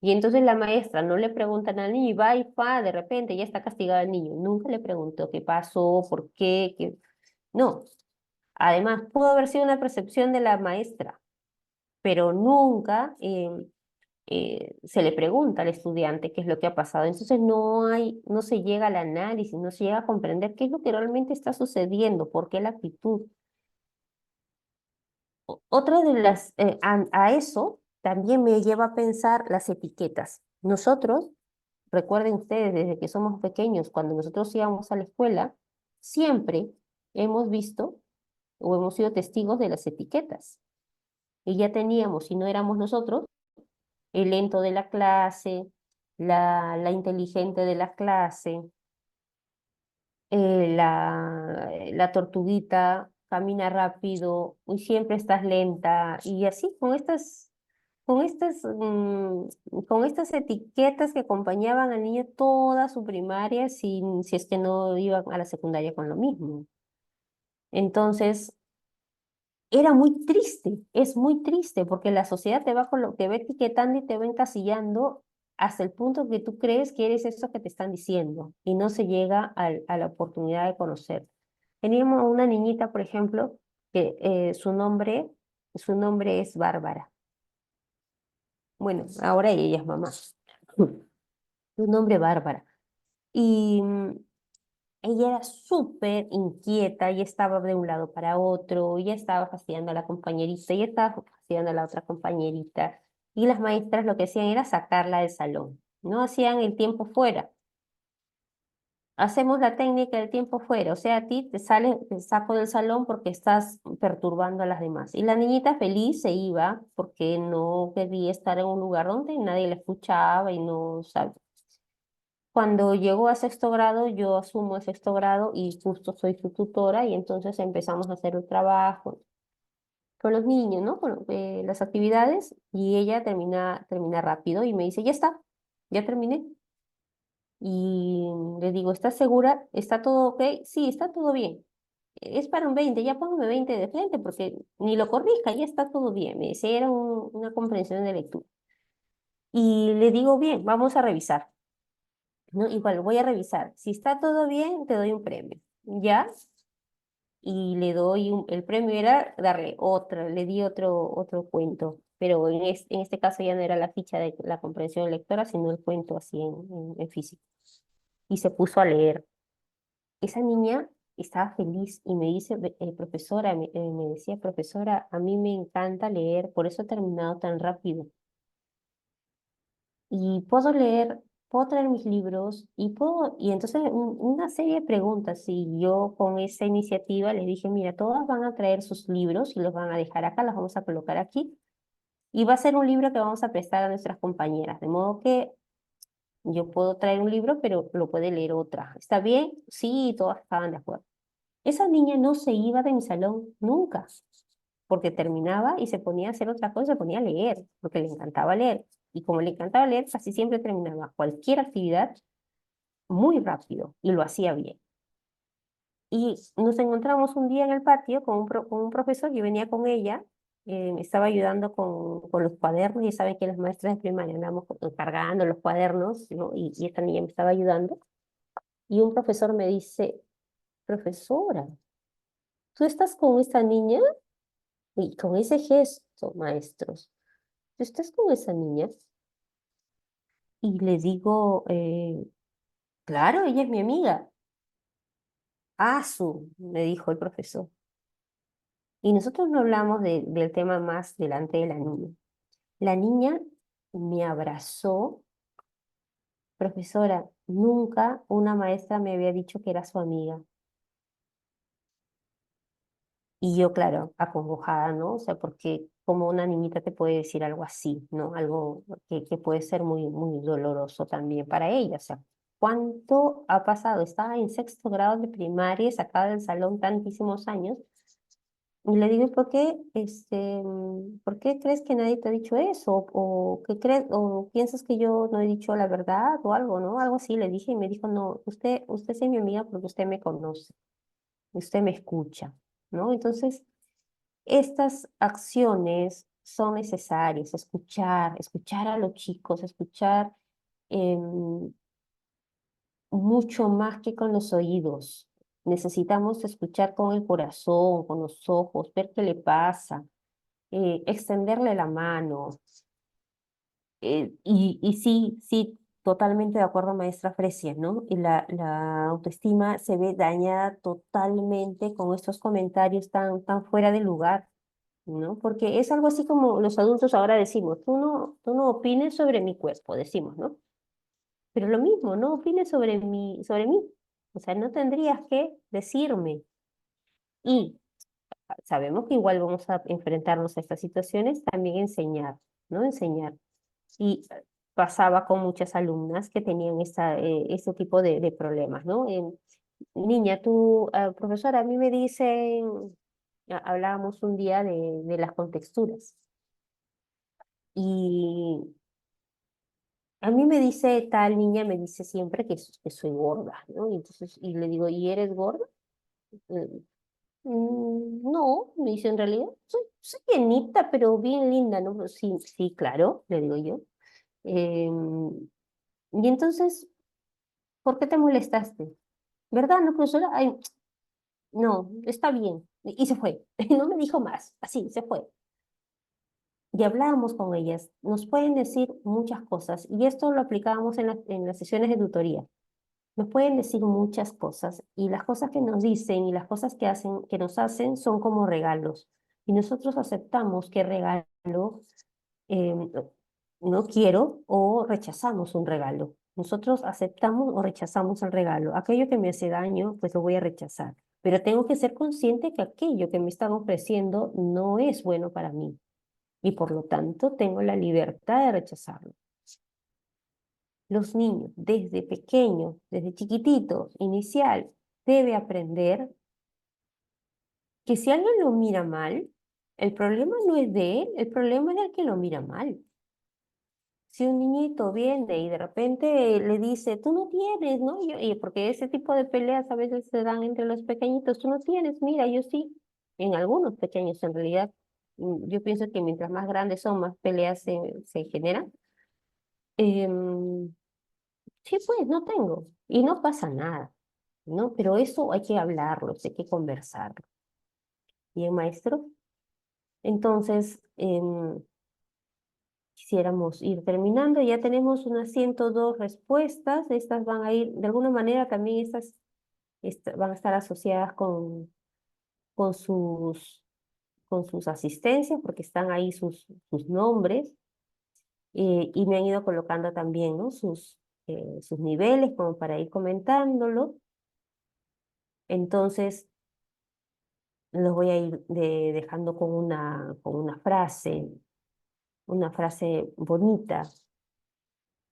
y entonces la maestra no le preguntan al niño y va y pa, de repente ya está castigado el niño. Nunca le preguntó qué pasó, por qué, qué. No, además, pudo haber sido una percepción de la maestra, pero nunca se le pregunta al estudiante qué es lo que ha pasado. Entonces no se llega al análisis, no se llega a comprender qué es lo que realmente está sucediendo, por qué la actitud. Otra de a eso también me lleva a pensar las etiquetas. Nosotros, recuerden ustedes, desde que somos pequeños, cuando nosotros íbamos a la escuela, siempre hemos visto o hemos sido testigos de las etiquetas. Y ya teníamos, si no éramos nosotros, el lento de la clase, la inteligente de la clase, la tortuguita camina rápido y siempre estás lenta. Y así, con estas etiquetas que acompañaban al niño toda su primaria, si es que no iban a la secundaria con lo mismo. Entonces, era muy triste, es muy triste, porque la sociedad te va etiquetando y te va encasillando hasta el punto que tú crees que eres eso que te están diciendo y no se llega a la oportunidad de conocer. Teníamos una niñita, por ejemplo, que su nombre es Bárbara. Bueno, ahora ella es mamá. Su nombre Bárbara. Y ella era súper inquieta y estaba de un lado para otro, y estaba fastidiando a la compañerita, y estaba fastidiando a la otra compañerita. Y las maestras lo que hacían era sacarla del salón. No hacían el tiempo fuera. Hacemos la técnica del tiempo fuera, o sea, a ti te saco del salón porque estás perturbando a las demás. Y la niñita feliz se iba porque no quería estar en un lugar donde nadie la escuchaba y no, sabe. Cuando llegó a sexto grado, yo asumo el sexto grado y justo soy su tutora y entonces empezamos a hacer el trabajo con los niños, ¿no? Con las actividades y ella termina rápido y me dice, ya está, ya terminé. Y le digo, ¿estás segura? ¿Está todo ok? Sí, está todo bien. Es para un 20, ya póngame 20 de frente porque ni lo corrija, ya está todo bien. Me dice, era una comprensión de lectura. Y le digo, bien, vamos a revisar. ¿No? Igual voy a revisar. Si está todo bien, te doy un premio. ¿Ya? Y el premio era darle le di otro cuento. Pero en este caso ya no era la ficha de la comprensión lectora, sino el cuento así en físico. Y se puso a leer. Esa niña estaba feliz y me dice, profesora, me decía, profesora, a mí me encanta leer, por eso he terminado tan rápido. Y puedo leer puedo traer mis libros y puedo, y entonces una serie de preguntas, y yo con esa iniciativa les dije, mira, todas van a traer sus libros y los van a dejar acá, los vamos a colocar aquí, y va a ser un libro que vamos a prestar a nuestras compañeras, de modo que yo puedo traer un libro, pero lo puede leer otra. ¿Está bien? Sí, todas estaban de acuerdo. Esa niña no se iba de mi salón nunca, porque terminaba y se ponía a hacer otra cosa, se ponía a leer, porque le encantaba leer. Y como le encantaba leer, casi siempre terminaba cualquier actividad muy rápido y lo hacía bien. Y nos encontramos un día en el patio con un profesor, yo venía con ella, me estaba ayudando con los cuadernos, y saben que las maestras de primaria andamos cargando los cuadernos, ¿no? Y esta niña me estaba ayudando. Y un profesor me dice, profesora, ¿tú estás con esta niña? Y con ese gesto, maestros, ¿tú estás con esa niña? Y le digo, claro, ella es mi amiga. Ah, me dijo el profesor. Y nosotros no hablamos del tema más delante de la niña. La niña me abrazó. Profesora, nunca una maestra me había dicho que era su amiga. Y yo, claro, acongojada, ¿no? O sea, porque como una niñita te puede decir algo así, ¿no? Algo que puede ser muy, muy doloroso también para ella. O sea, ¿cuánto ha pasado? Estaba en sexto grado de primaria, sacada del salón tantísimos años. Y le digo, ¿por qué, por qué crees que nadie te ha dicho eso? ¿O qué crees, o piensas que yo no he dicho la verdad o algo, ¿no? Algo así le dije, y me dijo, no, usted es mi amiga porque usted me conoce, usted me escucha, ¿no? Entonces, estas acciones son necesarias, escuchar a los chicos, escuchar em, mucho más que con los oídos. Necesitamos escuchar con el corazón, con los ojos, ver qué le pasa, extenderle la mano. Y sí, sí, totalmente de acuerdo, maestra Fresia, ¿no? Y la autoestima se ve dañada totalmente con estos comentarios tan fuera de lugar, ¿no? Porque es algo así como los adultos ahora decimos, tú no opines sobre mi cuerpo, decimos, ¿no? Pero lo mismo, no opines sobre mí. O sea, no tendrías que decirme. Y sabemos que igual vamos a enfrentarnos a estas situaciones, también enseñar, ¿no? Enseñar. Y pasaba con muchas alumnas que tenían ese tipo de problemas, ¿no? Niña, tú, profesora, a mí me dicen, hablábamos un día de las contexturas. Y a mí me dice tal niña, me dice siempre que soy gorda, ¿no? Y entonces, y le digo, ¿y eres gorda? "Mm, no", me dice, en realidad, soy llenita, pero bien linda, ¿no? "Pues sí, sí, claro", le digo yo. Y entonces, ¿por qué te molestaste? ¿Verdad, no, profesora? Ay, no, está bien. Y se fue. No me dijo más. Así, se fue. Y hablábamos con ellas. Nos pueden decir muchas cosas. Y esto lo aplicábamos en las sesiones de tutoría. Nos pueden decir muchas cosas. Y las cosas que nos dicen y las cosas que hacen, que nos hacen son como regalos. Y nosotros aceptamos que regalo eh, no quiero o rechazamos un regalo. Nosotros aceptamos o rechazamos el regalo. Aquello que me hace daño, pues lo voy a rechazar. Pero tengo que ser consciente que aquello que me están ofreciendo no es bueno para mí y por lo tanto tengo la libertad de rechazarlo. Los niños desde pequeños, desde chiquititos, inicial, debe aprender que si alguien lo mira mal, el problema no es de él, el problema es del que lo mira mal. Si un niñito viene y de repente le dice, tú no tienes, ¿no? Y porque ese tipo de peleas a veces se dan entre los pequeñitos, tú no tienes, mira, yo sí. En algunos pequeños, en realidad, yo pienso que mientras más grandes son, más peleas se generan. Em, sí, pues, no tengo. Y no pasa nada, ¿no? Pero eso hay que hablarlo, hay que conversarlo. Bien, maestro. Entonces, quisiéramos ir terminando. Ya tenemos unas 102 respuestas. Estas van a ir, de alguna manera también van a estar asociadas con con sus asistencias, porque están ahí sus nombres, y me han ido colocando también, ¿no? sus niveles como para ir comentándolo. Entonces, los voy a ir dejando con una frase bonita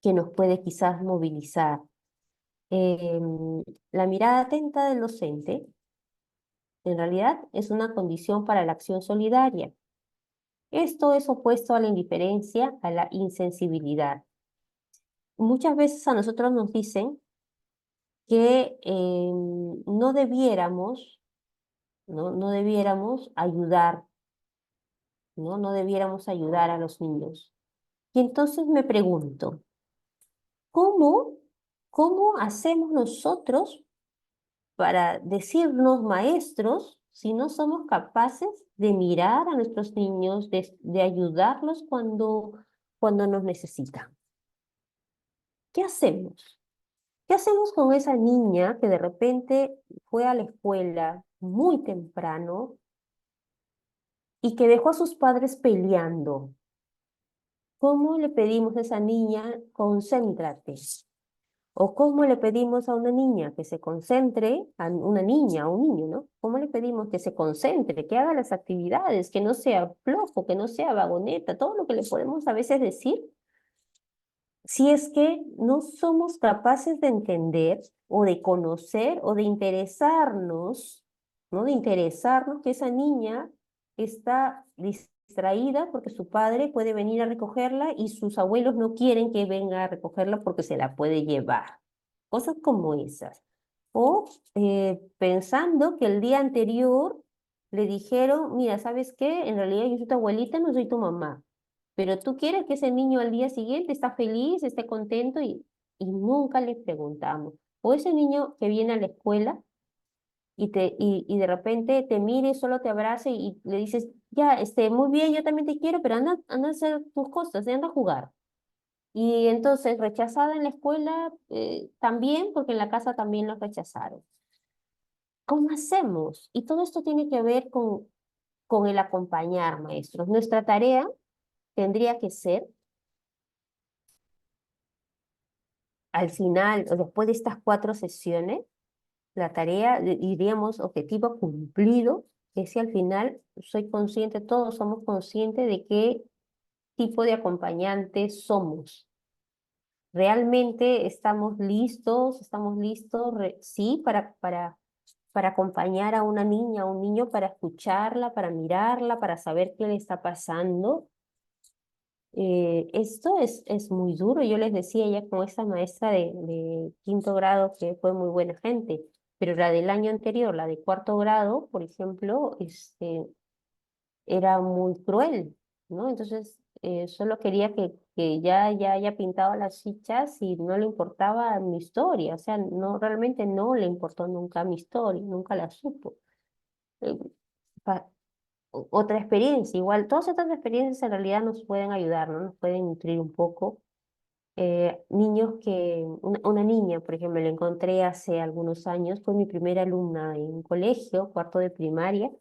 que nos puede quizás movilizar. La mirada atenta del docente en realidad es una condición para la acción solidaria. Esto es opuesto a la indiferencia, a la insensibilidad. Muchas veces a nosotros nos dicen que no debiéramos, ¿no? No debiéramos ayudar, ¿no? No debiéramos ayudar a los niños. Y entonces me pregunto, ¿cómo, cómo hacemos nosotros para decirnos maestros si no somos capaces de mirar a nuestros niños, de ayudarlos cuando nos necesitan? ¿Qué hacemos? ¿Qué hacemos con esa niña que de repente fue a la escuela muy temprano y que dejó a sus padres peleando? ¿Cómo le pedimos a esa niña, concéntrate? ¿O cómo le pedimos a una niña que se concentre, a una niña o un niño, ¿no? ¿Cómo le pedimos que se concentre, que haga las actividades, que no sea flojo, que no sea vagoneta, todo lo que le podemos a veces decir? Si es que no somos capaces de entender o de conocer o de interesarnos, ¿no? De interesarnos que esa niña está distraída porque su padre puede venir a recogerla y sus abuelos no quieren que venga a recogerla porque se la puede llevar. Cosas como esas. O pensando que el día anterior le dijeron, mira, ¿sabes qué? En realidad yo soy tu abuelita, no soy tu mamá. Pero tú quieres que ese niño al día siguiente está feliz, esté contento y nunca le preguntamos. O ese niño que viene a la escuela y de repente te mire, solo te abrace y le dices, ya, muy bien, yo también te quiero, pero anda a hacer tus cosas, anda a jugar. Y entonces rechazada en la escuela también, porque en la casa también los rechazaron. ¿Cómo hacemos? Y todo esto tiene que ver con el acompañar, maestros. Nuestra tarea tendría que ser al final, o después de estas 4 sesiones, la tarea, diríamos, objetivo cumplido, es si al final soy consciente, todos somos conscientes de qué tipo de acompañante somos. ¿Realmente estamos listos, sí, para acompañar a una niña, a un niño, para escucharla, para mirarla, para saber qué le está pasando? Esto es muy duro. Yo les decía ya con esta maestra de 5.º grado que fue muy buena gente, pero la del año anterior, la de 4.º grado, por ejemplo, era muy cruel, ¿no? Entonces, solo quería que ya haya pintado las fichas y no le importaba mi historia, o sea, no, realmente no le importó nunca mi historia, nunca la supo. Eh, pa- Otra experiencia, igual, todas estas experiencias en realidad nos pueden ayudar, ¿no? Nos pueden nutrir un poco. Niños una niña, por ejemplo, la encontré hace algunos años, fue mi primera alumna en colegio, 4.º de primaria,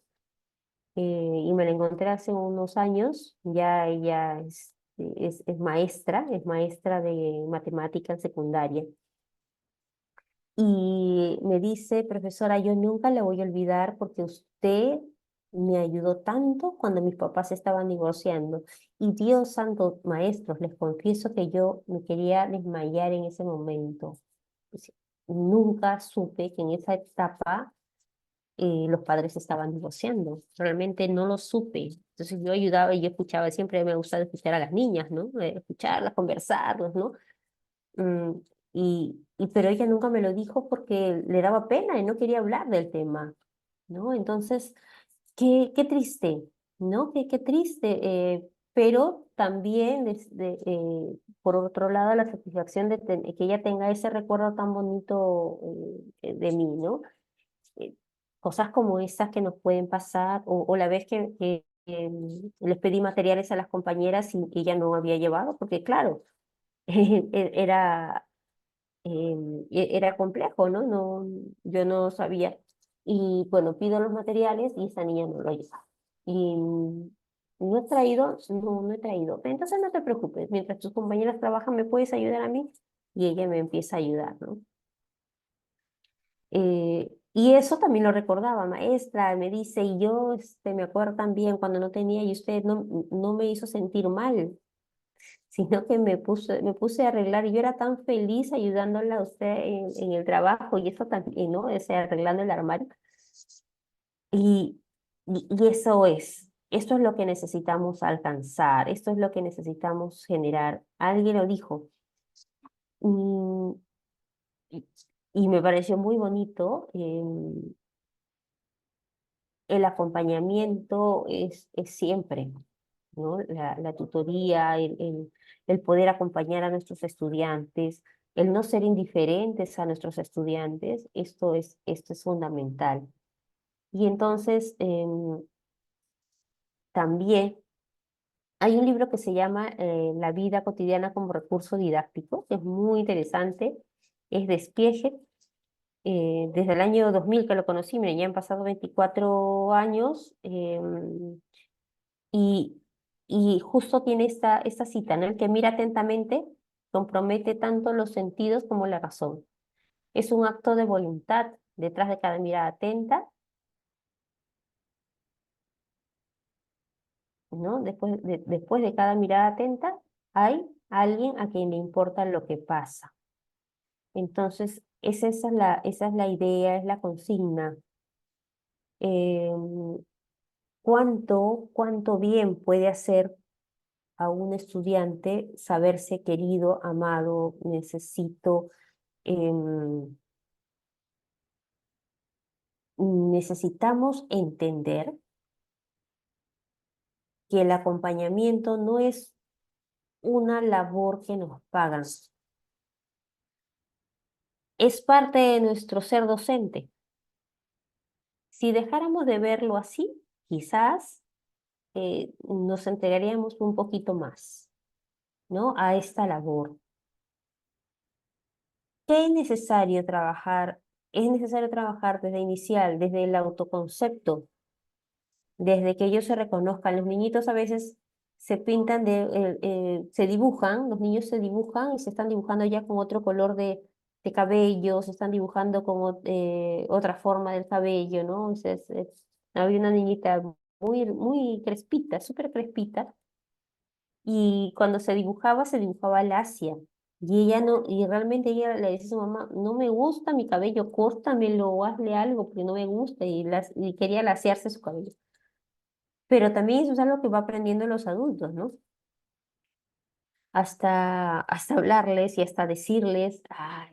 y me la encontré hace unos años, ya ella es maestra de matemática en secundaria. Y me dice, profesora, yo nunca la voy a olvidar porque usted me ayudó tanto cuando mis papás estaban divorciando. Y Dios santo, maestros, les confieso que yo me quería desmayar en ese momento. Pues, nunca supe que en esa etapa los padres estaban divorciando. Realmente no lo supe. Entonces yo ayudaba y yo escuchaba, siempre me gustaba escuchar a las niñas, ¿no? Escucharlas, conversarlas, ¿no? Mm, pero ella nunca me lo dijo porque le daba pena y no quería hablar del tema, ¿no? Entonces, qué triste, ¿no? Qué triste, pero también, por otro lado, la satisfacción de que ella tenga ese recuerdo tan bonito de mí, ¿no? Eh, Cosas como esas que nos pueden pasar, o la vez que les pedí materiales a las compañeras y ella no había llevado, porque claro, era era complejo, ¿no? No, yo no sabía. Y bueno, pido los materiales y esa niña no lo lleva. Y no he traído, no he traído. Entonces no te preocupes, mientras tus compañeras trabajan, ¿me puedes ayudar a mí? y ella me empieza a ayudar, ¿no? Y eso también lo recordaba, maestra, me dice, y yo me acuerdo también cuando no tenía y usted no me hizo sentir mal, sino que me puse a arreglar y yo era tan feliz ayudándola a usted en el trabajo y eso también, ¿no? O sea, arreglando el armario. Y, y esto es lo que necesitamos alcanzar, esto es lo que necesitamos generar. Alguien lo dijo, mm, y, y me pareció muy bonito. El acompañamiento es siempre, ¿no? La tutoría, el poder acompañar a nuestros estudiantes, el no ser indiferentes a nuestros estudiantes, esto es fundamental. Y entonces, también hay un libro que se llama La vida cotidiana como recurso didáctico, que es muy interesante, es de Spiegelь, desde el año 2000 que lo conocí, miren, ya han pasado 24 años, y, y justo tiene esta cita, ¿no? El que mira atentamente compromete tanto los sentidos como la razón. Es un acto de voluntad detrás de cada mirada atenta, ¿no? Después de cada mirada atenta hay alguien a quien le importa lo que pasa. Entonces, esa es la idea, es la consigna. Em, cuánto bien puede hacer a un estudiante saberse querido, amado, em, necesitamos entender que el acompañamiento no es una labor que nos pagan, es parte de nuestro ser docente. Si dejáramos de verlo así, quizás nos entregaríamos un poquito más, ¿no? A esta labor. ¿Qué es necesario trabajar? Es necesario trabajar desde inicial, desde el autoconcepto, desde que ellos se reconozcan. Los niñitos a veces se pintan se dibujan, los niños se dibujan y se están dibujando ya con otro color de cabello, se están dibujando con otra forma del cabello, ¿no? Había una niñita muy, muy crespita, súper crespita, y cuando se dibujaba lacia. Y ella no, y realmente ella le decía a su mamá, no me gusta mi cabello, córtamelo o hazle algo porque no me gusta, y quería laciarse su cabello. Pero también eso es algo que va aprendiendo los adultos, ¿no? Hasta hablarles y hasta decirles, ay,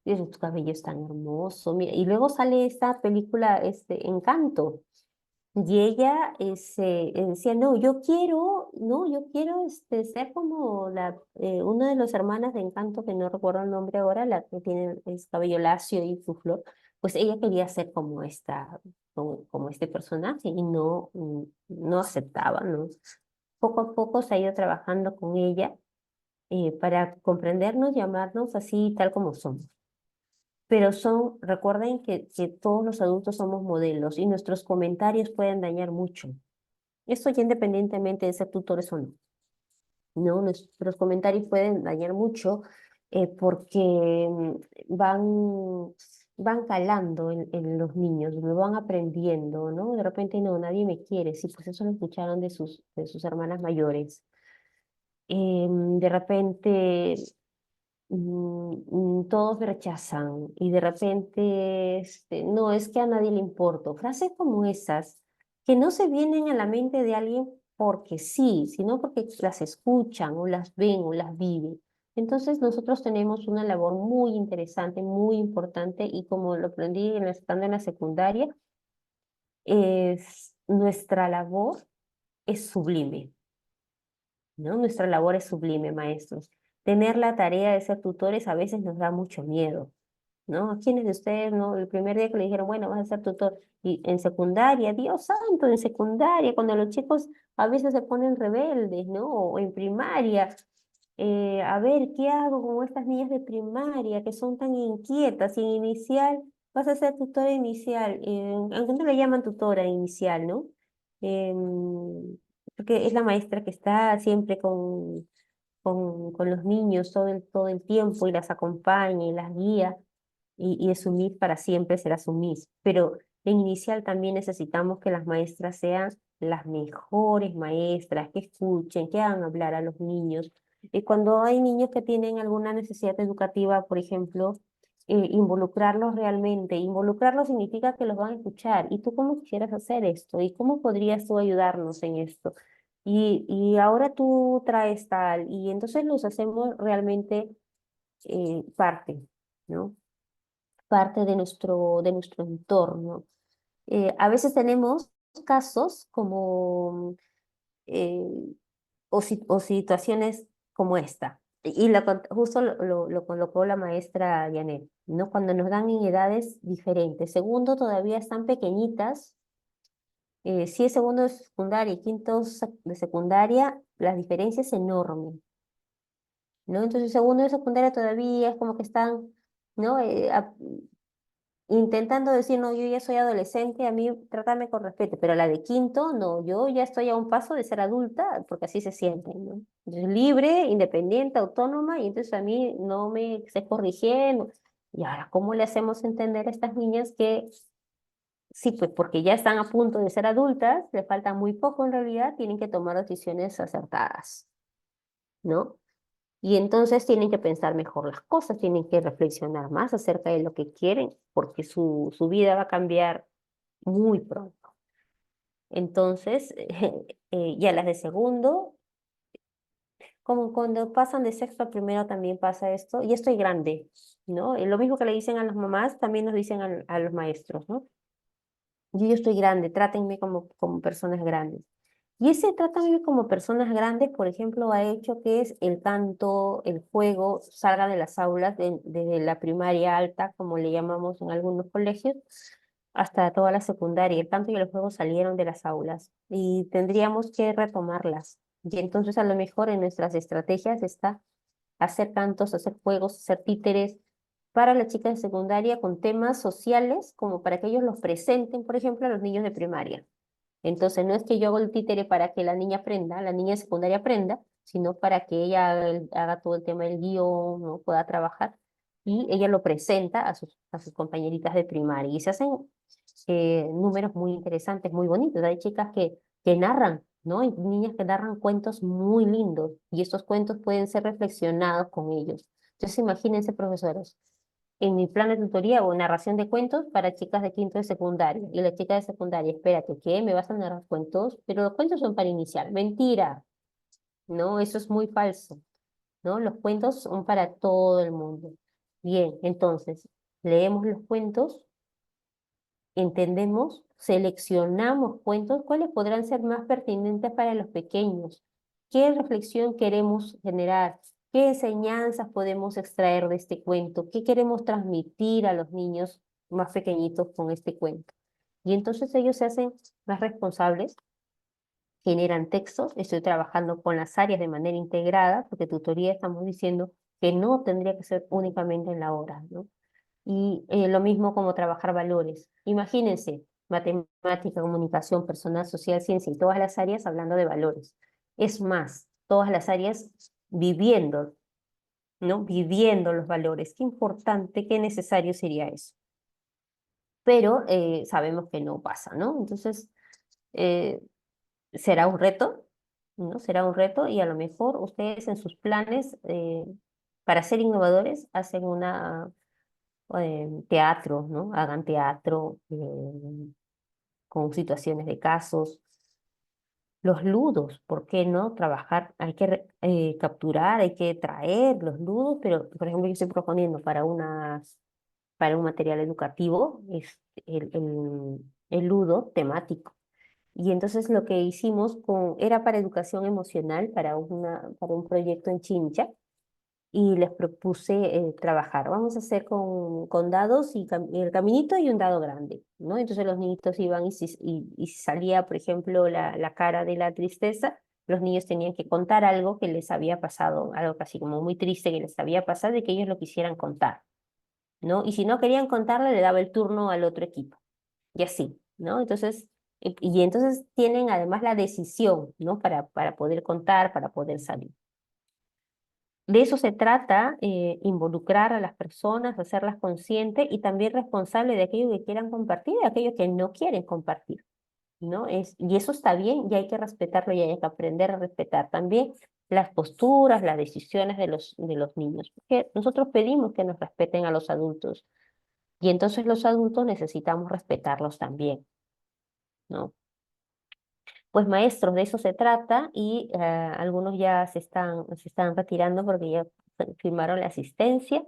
Dios, tu cabello es tan hermoso. Mira. Y luego sale esta película, Encanto. Y ella decía, no, yo quiero ser como una de las hermanas de Encanto, que no recuerdo el nombre ahora, la que tiene cabello lacio y su flor, pues ella quería ser como este personaje y no aceptaba, ¿no? Poco a poco se ha ido trabajando con ella para comprendernos, llamarnos así tal como somos. Pero recuerden que todos los adultos somos modelos y nuestros comentarios pueden dañar mucho. Esto ya independientemente de ser tutores o no. ¿No? Nuestros comentarios pueden dañar mucho porque van calando en los niños, lo van aprendiendo, ¿no? De repente, no, nadie me quiere, sí, pues eso lo escucharon de sus hermanas mayores. De repente todos me rechazan y de repente, no, es que a nadie le importo. Frases como esas que no se vienen a la mente de alguien porque sí, sino porque las escuchan o las ven o las viven. Entonces nosotros tenemos una labor muy interesante, muy importante y como lo aprendí estando en la secundaria, nuestra labor es sublime. ¿No? Nuestra labor es sublime, maestros. Tener la tarea de ser tutores a veces nos da mucho miedo, ¿no? ¿A quiénes de ustedes, no? El primer día que le dijeron, bueno, vas a ser tutor, y en secundaria, Dios santo, en secundaria, cuando los chicos a veces se ponen rebeldes, ¿no? O en primaria, a ver, ¿qué hago con estas niñas de primaria que son tan inquietas? Y en inicial, vas a ser tutora inicial, aunque no le llaman tutora inicial, ¿no? Em, Porque es la maestra que está siempre con los niños todo el tiempo y las acompaña y las guía y es su Miss para siempre será su Miss. Pero en inicial también necesitamos que las maestras sean las mejores maestras, que escuchen, que hagan hablar a los niños. Y cuando hay niños que tienen alguna necesidad educativa, por ejemplo, involucrarlos realmente. Involucrarlos significa que los van a escuchar. ¿Y tú cómo quisieras hacer esto? ¿Y cómo podrías tú ayudarnos en esto? Y ahora tú traes tal. Y entonces los hacemos realmente parte, ¿no? Parte de nuestro entorno. A veces tenemos casos como, eh, o situaciones como esta. Y justo lo colocó la maestra Janet, ¿no? Cuando nos dan en edades diferentes. Segundo, todavía están pequeñitas. Si es segundo de secundaria y quinto de secundaria, la diferencia es enorme, ¿no? Entonces, segundo de secundaria todavía es como que están, ¿no? Intentando decir, no, yo ya soy adolescente, a mí trátame con respeto, pero la de quinto, no, yo ya estoy a un paso de ser adulta, porque así se sienten, ¿no? Entonces, libre, independiente, autónoma, y entonces a mí no me estés corrigiendo. Y ahora, ¿cómo le hacemos entender a estas niñas que sí, pues porque ya están a punto de ser adultas, le falta muy poco en realidad, tienen que tomar decisiones acertadas, ¿no? Y entonces tienen que pensar mejor las cosas, tienen que reflexionar más acerca de lo que quieren, porque su vida va a cambiar muy pronto. Entonces, ya las de segundo, como cuando pasan de sexto a primero también pasa esto, y estoy grande, ¿no? Lo mismo que le dicen a las mamás, también nos dicen a los maestros, ¿no? Yo ya estoy grande, trátenme como personas grandes. Y ese trátenme como personas grandes, por ejemplo, ha hecho que es el canto, el juego, salga de las aulas, desde la primaria alta, como le llamamos en algunos colegios, hasta toda la secundaria. El canto y el juego salieron de las aulas y tendríamos que retomarlas. Y entonces a lo mejor en nuestras estrategias está hacer cantos, hacer juegos, hacer títeres para las chicas de secundaria con temas sociales, como para que ellos los presenten, por ejemplo, a los niños de primaria. Entonces, no es que yo hago el títere para que la niña aprenda, la niña de secundaria aprenda, sino para que ella haga todo el tema del guión, ¿no? Pueda trabajar, y ella lo presenta a sus compañeritas de primaria. Y se hacen números muy interesantes, muy bonitos. Hay chicas que narran, ¿no? Hay niñas que narran cuentos muy lindos, y estos cuentos pueden ser reflexionados con ellos. Entonces, imagínense, profesores, en mi plan de tutoría o narración de cuentos para chicas de quinto de secundaria. Y la chica de secundaria, espérate, ¿qué? ¿Me vas a narrar cuentos? Pero los cuentos son para iniciar. Mentira, ¿no? Eso es muy falso, ¿no? Los cuentos son para todo el mundo. Bien, entonces, leemos los cuentos, entendemos, seleccionamos cuentos, cuáles podrán ser más pertinentes para los pequeños, qué reflexión queremos generar, qué enseñanzas podemos extraer de este cuento, qué queremos transmitir a los niños más pequeñitos con este cuento. Y entonces ellos se hacen más responsables, generan textos. Estoy trabajando con las áreas de manera integrada, porque tutoría estamos diciendo que no tendría que ser únicamente en la hora, ¿no? Y lo mismo como trabajar valores. Imagínense, matemática, comunicación, personal, social, ciencia y todas las áreas hablando de valores. Es más, todas las áreas viviendo, ¿no? Viviendo los valores. Qué importante, qué necesario sería eso. Pero sabemos que no pasa, ¿no? Entonces, eh, será un reto, ¿no? Será un reto, y a lo mejor ustedes en sus planes para ser innovadores hacen una teatro, ¿no? Hagan teatro con situaciones de casos. Los ludos, ¿por qué no? Trabajar, hay que capturar, hay que traer los ludos, pero por ejemplo yo estoy proponiendo para un material educativo es el ludo temático. Y entonces lo que hicimos era para educación emocional, para un proyecto en Chincha, y les propuse trabajar. Vamos a hacer con dados y el caminito y un dado grande, ¿no? Entonces los niñitos iban y si salía, por ejemplo, la cara de la tristeza, los niños tenían que contar algo que les había pasado, algo casi como muy triste que les había pasado y que ellos lo quisieran contar, ¿no? Y si no querían contarle, le daba el turno al otro equipo, y así, ¿no? Entonces, y entonces tienen además la decisión, ¿no? Para poder contar, para poder salir. De eso se trata, involucrar a las personas, hacerlas conscientes y también responsables de aquello que quieran compartir y de aquello que no quieren compartir, ¿no? Y eso está bien y hay que respetarlo y hay que aprender a respetar también las posturas, las decisiones de los niños, porque nosotros pedimos que nos respeten a los adultos y entonces los adultos necesitamos respetarlos también, ¿no? Pues maestros, de eso se trata y algunos ya se están retirando porque ya firmaron la asistencia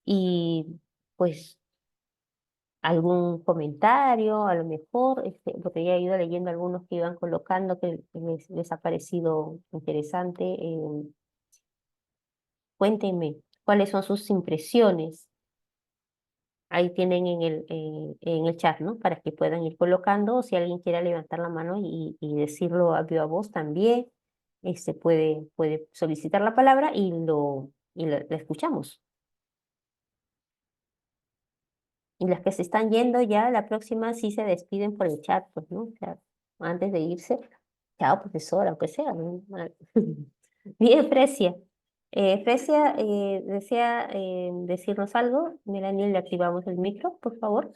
y pues algún comentario, a lo mejor, porque ya he ido leyendo algunos que iban colocando que les ha parecido interesante. Cuéntenme cuáles son sus impresiones. Ahí tienen en el chat, ¿no? Para que puedan ir colocando, o si alguien quiere levantar la mano y decirlo a viva voz también, puede solicitar la palabra la escuchamos. Y las que se están yendo ya, la próxima sí se despiden por el chat, pues, ¿no? O sea, antes de irse, chao, profesora, aunque sea, ¿no? Bien, Fresia. Fresia, ¿desea decirnos algo? Melanie, le activamos el micro, por favor.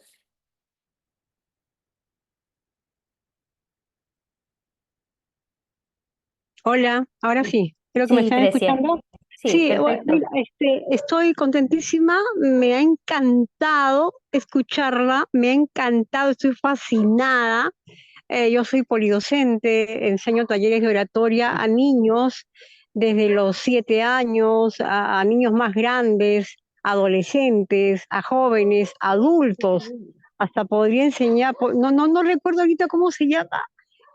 Hola, ahora sí, creo que me Sí, están Fresia. escuchando. Sí, Sí, bueno, mira, perfecto. estoy contentísima, me ha encantado escucharla, me ha encantado, estoy fascinada. Yo soy polidocente, enseño talleres de oratoria a niños desde los 7 años, a niños más grandes, adolescentes, a jóvenes, adultos. Hasta podría enseñar, no recuerdo ahorita cómo se llama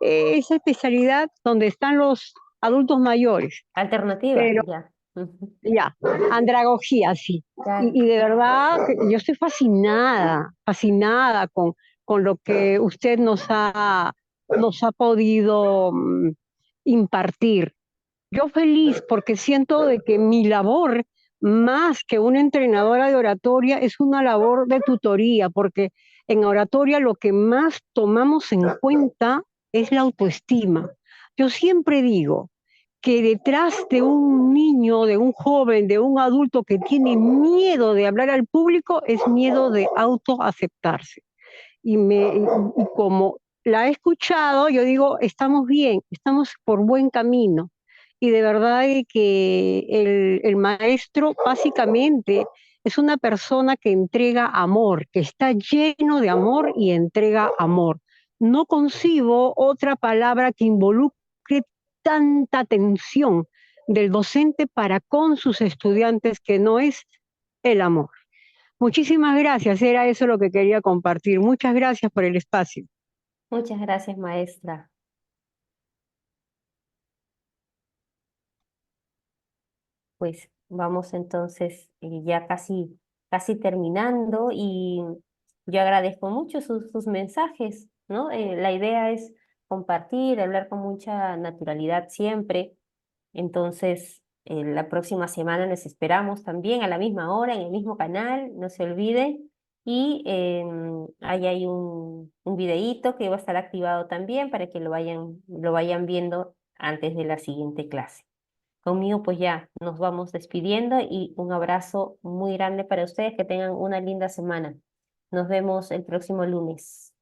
esa especialidad donde están los adultos mayores, Alternativa, pero ya. Ujú. ya, andragogía, sí. Claro. Y de verdad, que yo estoy fascinada, fascinada con lo que usted nos ha podido impartir. Yo feliz porque siento de que mi labor, más que una entrenadora de oratoria, es una labor de tutoría, porque en oratoria lo que más tomamos en cuenta es la autoestima. Yo siempre digo que detrás de un niño, de un joven, de un adulto que tiene miedo de hablar al público, es miedo de autoaceptarse. Y como la he escuchado, yo digo, estamos bien, estamos por buen camino. Y de verdad que el maestro básicamente es una persona que entrega amor, que está lleno de amor y entrega amor. No concibo otra palabra que involucre tanta atención del docente para con sus estudiantes que no es el amor. Muchísimas gracias, era eso lo que quería compartir. Muchas gracias por el espacio. Muchas gracias, maestra. Pues vamos entonces ya casi terminando y yo agradezco mucho sus mensajes, ¿no? La idea es compartir, hablar con mucha naturalidad siempre. Entonces, la próxima semana nos esperamos también a la misma hora, en el mismo canal, no se olviden. Y ahí hay un videíto que va a estar activado también para que lo vayan viendo antes de la siguiente clase. Conmigo pues ya nos vamos despidiendo y un abrazo muy grande para ustedes, que tengan una linda semana. Nos vemos el próximo lunes.